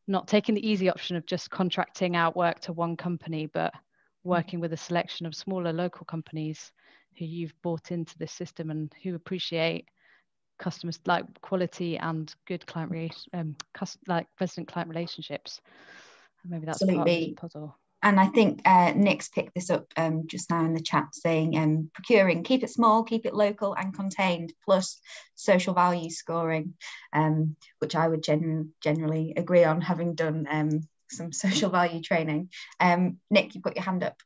not taking the easy option of just contracting out work to one company, but working with a selection of smaller local companies who you've brought into this system and who appreciate customers, like quality and good client resident client relationships. Maybe that's part of the puzzle. And I think Nick's picked this up just now in the chat, saying procuring, keep it small, keep it local and contained, plus social value scoring, which I would generally agree on, having done some social value training. Nick, you've got your hand up.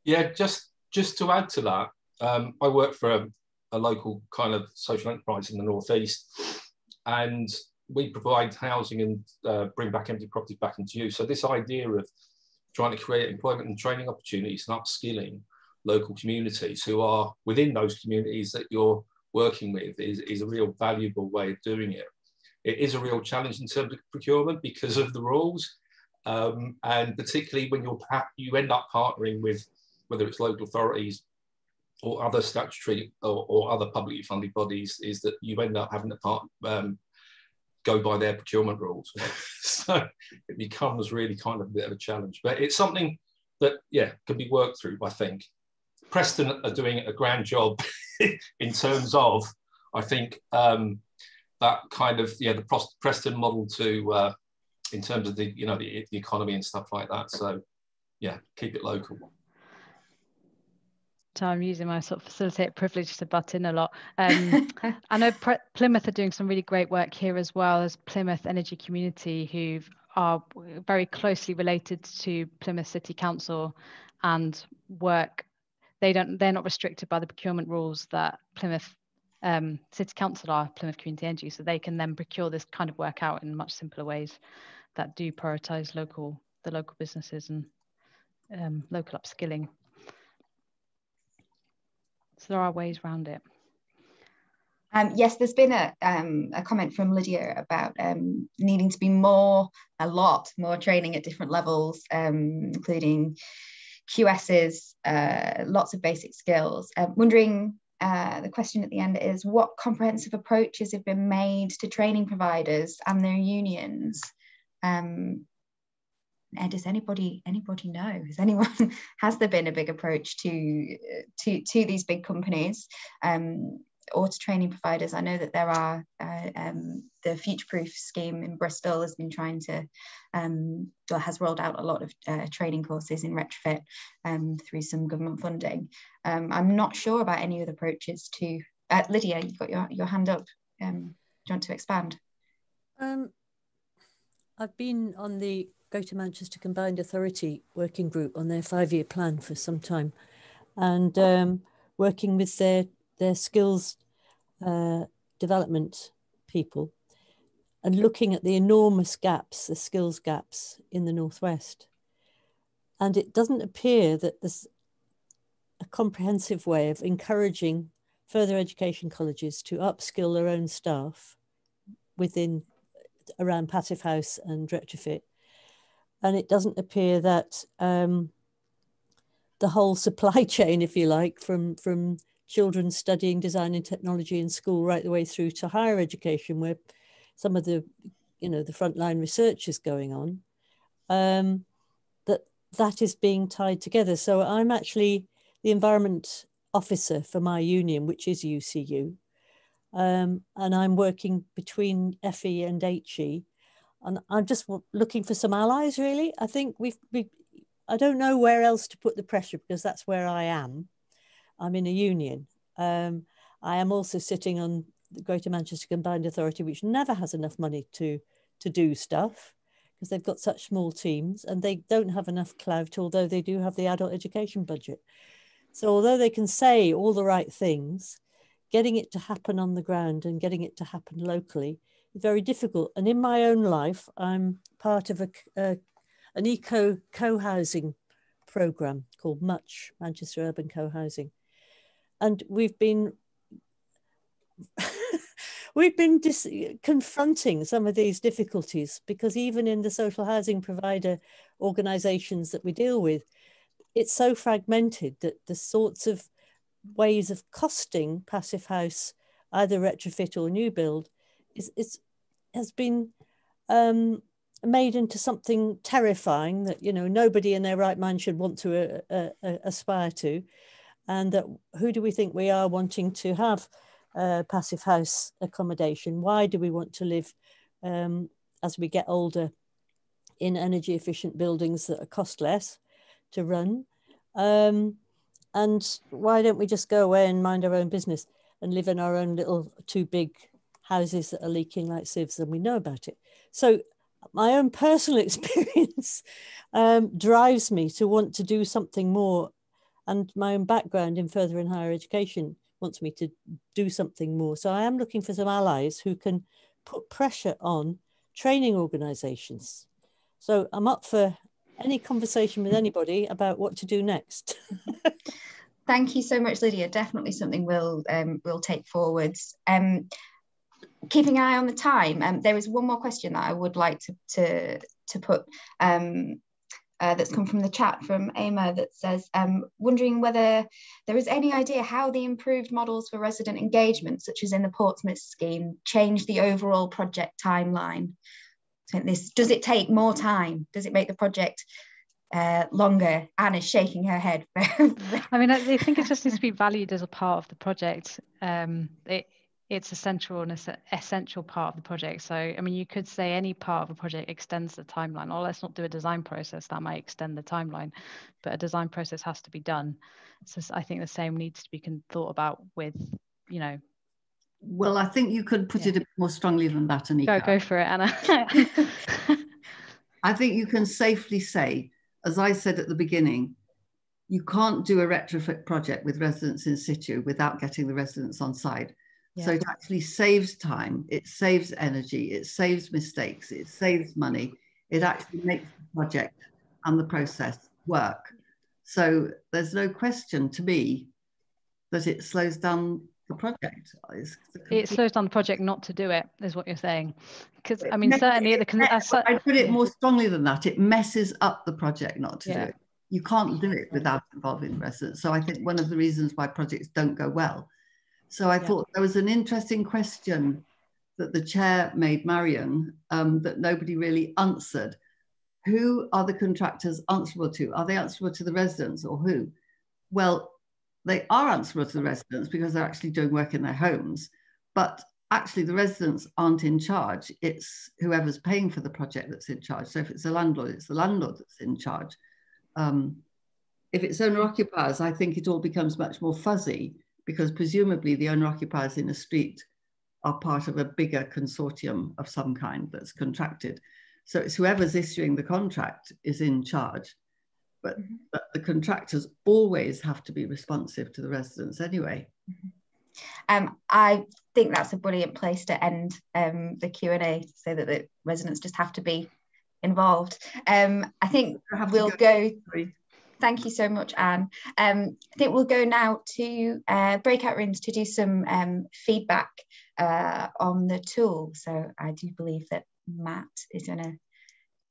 Yeah, just to add to that, I work for a local kind of social enterprise in the northeast, and we provide housing and bring back empty properties back into use. So this idea of trying to create employment and training opportunities and upskilling local communities who are within those communities that you're working with is a real valuable way of doing it. It is a real challenge in terms of procurement because of the rules, and particularly when you end up partnering with, whether it's local authorities or other statutory or other publicly funded bodies, is that you end up having to go by their procurement rules. So it becomes really kind of a bit of a challenge, but it's something that, yeah, can be worked through, I think. Preston are doing a grand job in terms of, I think, that kind of, yeah, the Preston model to, in terms of the, the economy and stuff like that. So yeah, keep it local. So I'm using my sort of facilitator privilege to butt in a lot. I know Plymouth are doing some really great work here, as well as Plymouth Energy Community, who are very closely related to Plymouth City Council and work. They're not restricted by the procurement rules that Plymouth City Council are, Plymouth Community Energy, so they can then procure this kind of work out in much simpler ways that do prioritise the local businesses and local upskilling. So there are ways around it. Yes, there's been a comment from Lydia about needing to be a lot more training at different levels, including QSs, lots of basic skills. Wondering, the question at the end is, what comprehensive approaches have been made to training providers and their unions? Does anybody know? Has there been a big approach to these big companies or to training providers? I know that there are the Future Proof scheme in Bristol has been trying to has rolled out a lot of training courses in retrofit through some government funding. I'm not sure about any other approaches to. Lydia, you've got your hand up. Do you want to expand? I've been on the Go to Manchester Combined Authority working group on their 5-year plan for some time, and working with their skills development people and looking at the enormous gaps, the skills gaps in the Northwest. And it doesn't appear that there's a comprehensive way of encouraging further education colleges to upskill their own staff around passive house and retrofit. And it doesn't appear that the whole supply chain, if you like, from children studying design and technology in school right the way through to higher education, where some of the frontline research is going on, that is being tied together. So I'm actually the environment officer for my union, which is UCU, and I'm working between FE and HE. And I'm just looking for some allies, really. I think I don't know where else to put the pressure, because that's where I am. I'm in a union. I am also sitting on the Greater Manchester Combined Authority, which never has enough money to do stuff because they've got such small teams and they don't have enough clout, although they do have the adult education budget. So although they can say all the right things, getting it to happen on the ground and getting it to happen locally is very difficult. And in my own life, I'm part of an eco co-housing programme called MUCH, Manchester Urban Co-housing. And we've been confronting some of these difficulties because even in the social housing provider organisations that we deal with, it's so fragmented that the sorts of ways of costing passive house, either retrofit or new build, has been made into something terrifying that, you know, nobody in their right mind should want to aspire to. And that who do we think we are wanting to have passive house accommodation? Why do we want to live as we get older in energy efficient buildings that cost less to run? And why don't we just go away and mind our own business and live in our own little two big houses that are leaking like sieves and we know about it? So my own personal experience drives me to want to do something more, and my own background in further and higher education wants me to do something more. So I am looking for some allies who can put pressure on training organisations. So I'm up for any conversation with anybody about what to do next. Thank you so much, Lydia. Definitely something we'll take forwards. Keeping an eye on the time, there is one more question that I would like to put that's come from the chat from Emma that says, wondering whether there is any idea how the improved models for resident engagement, such as in the Portsmouth scheme, change the overall project timeline. So does it take more time? Does it make the project longer? Anna's shaking her head. I mean, I think it just needs to be valued as a part of the project. It's essential and essential part of the project. So, I mean, you could say any part of a project extends the timeline, or let's not do a design process that might extend the timeline, but a design process has to be done. So I think the same needs to be thought about with, you know. Well, I think you could put it a bit more strongly than that, Anika. Go for it, Anna. I think you can safely say, as I said at the beginning, you can't do a retrofit project with residents in situ without getting the residents on site. Yeah. So it actually saves time, it saves energy, it saves mistakes, it saves money. It actually makes the project and the process work. So there's no question to me that it slows down the project. It slows down the project not to do it, is what you're saying. Because I mean, certainly I'd put it more strongly than that. It messes up the project not to do it. You can't do it without involving residents. So I think one of the reasons why projects don't go well. So I thought there was an interesting question that the chair made, Marion, that nobody really answered. Who are the contractors answerable to? Are they answerable to the residents or who? Well, they are answerable to the residents because they're actually doing work in their homes, but actually the residents aren't in charge. It's whoever's paying for the project that's in charge. So if it's a landlord, it's the landlord that's in charge. If it's owner-occupiers, I think it all becomes much more fuzzy because presumably the owner-occupiers in a street are part of a bigger consortium of some kind that's contracted. So it's whoever's issuing the contract is in charge. But the contractors always have to be responsive to the residents anyway. I think that's a brilliant place to end the Q&A so that the residents just have to be involved. I think we'll go. Thank you so much, Anne. I think we'll go now to breakout rooms to do some feedback on the tool. So I do believe that Matt is going to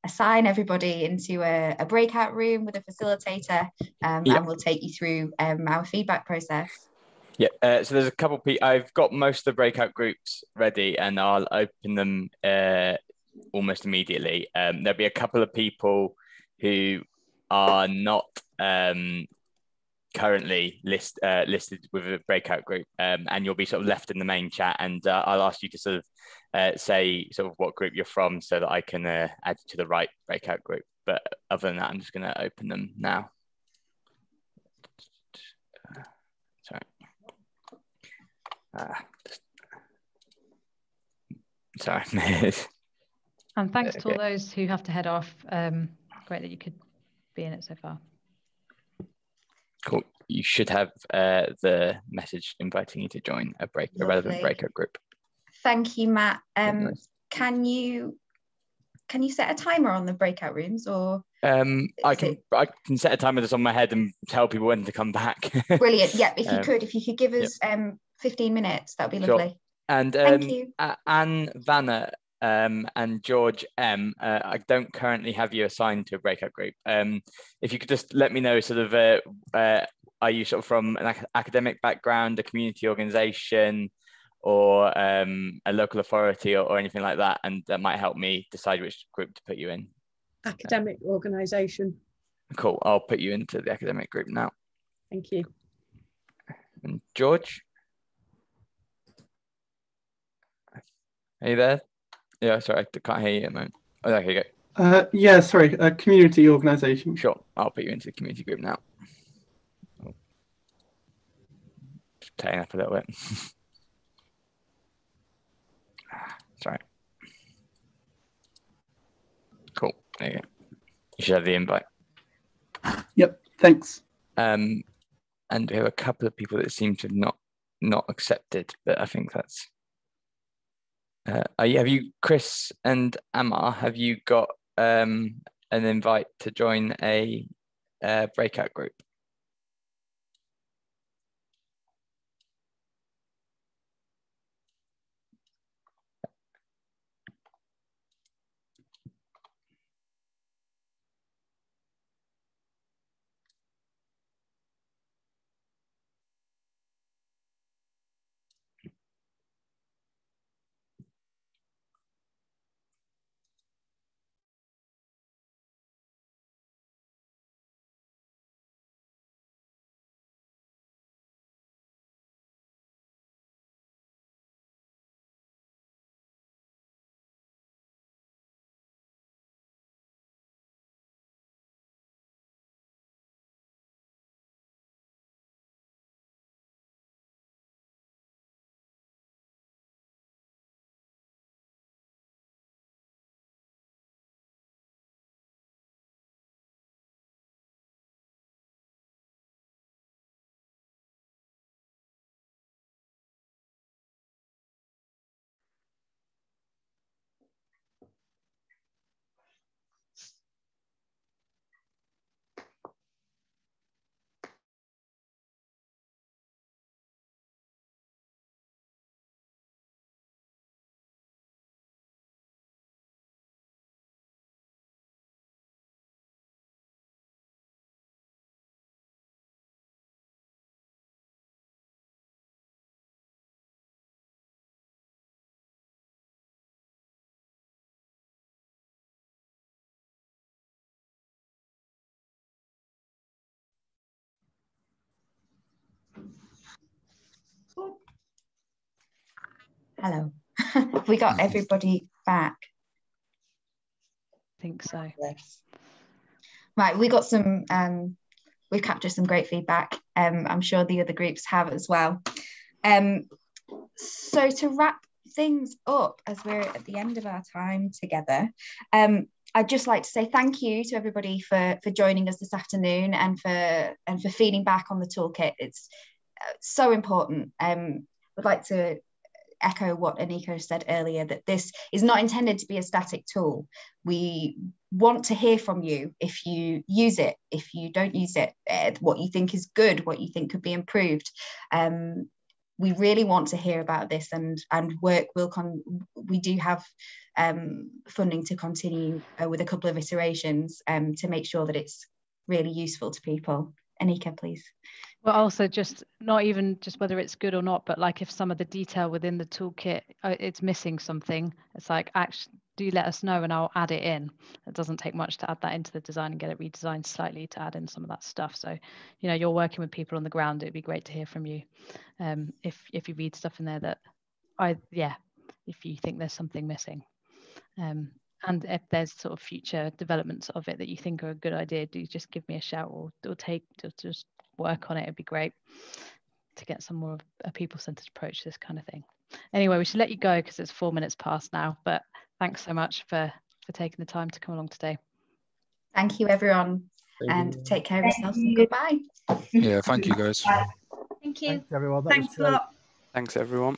assign everybody into a breakout room with a facilitator, and we'll take you through our feedback process. Yeah, so there's a couple of people. I've got most of the breakout groups ready and I'll open them almost immediately. There'll be a couple of people who are not currently listed with a breakout group, and you'll be sort of left in the main chat, and I'll ask you to sort of say sort of what group you're from so that I can add you to the right breakout group. But other than that, I'm just going to open them now. Sorry. And thanks to all those who have to head off. Great that you could be in it so far. Cool. You should have the message inviting you to join a relevant breakout group. Thank you, Matt. Can you set a timer on the breakout rooms, or I can set a timer that's on my head and tell people when to come back. Brilliant. Yeah, if you could give us 15 minutes, that'd be lovely. Sure. And thank you. Anne Vanna and George M, I don't currently have you assigned to a breakout group. If you could just let me know sort of, are you sort of from an academic background, a community organisation, or a local authority, or anything like that, and that might help me decide which group to put you in. Academic organisation. Cool, I'll put you into the academic group now. Thank you. And George? Are you there? Yeah, sorry, I can't hear you at the moment. Oh, there you go. Yeah, sorry, a community organisation. Sure, I'll put you into the community group now. Just playing up a little bit. Sorry. Cool, there you go. You should have the invite. Yep, thanks. And we have a couple of people that seem to have not accepted, but I think that's... have you, Chris and Amar, have you got an invite to join a breakout group? Hello. Have we got everybody back? I think so. Yes. Right, we got some, we've captured some great feedback. I'm sure the other groups have as well. So to wrap things up, as we're at the end of our time together, I'd just like to say thank you to everybody for joining us this afternoon and for feeding back on the toolkit. It's so important. I'd like to echo what Anika said earlier, that this is not intended to be a static tool. We want to hear from you if you use it, if you don't use it, what you think is good, what you think could be improved. We really want to hear about this, and work will we do have funding to continue with a couple of iterations to make sure that it's really useful to people. Anika, please. Well, also just not even just whether it's good or not, but like if some of the detail within the toolkit, it's missing something, it's like, actually, do let us know and I'll add it in. It doesn't take much to add that into the design and get it redesigned slightly to add in some of that stuff. So, you know, you're working with people on the ground. It'd be great to hear from you. If you read stuff in there that if you think there's something missing. And if there's sort of future developments of it that you think are a good idea, do just give me a shout or just work on it. It'd be great. get some more of a people-centered approach to this kind of thing. Anyway, we should let you go because it's 4 minutes past now, but thanks so much for taking the time to come along today. Thank you, everyone, and take care of yourselves and goodbye. Yeah, thank you, guys. Thank you. Thanks, everyone. Thanks a lot. Thanks, everyone.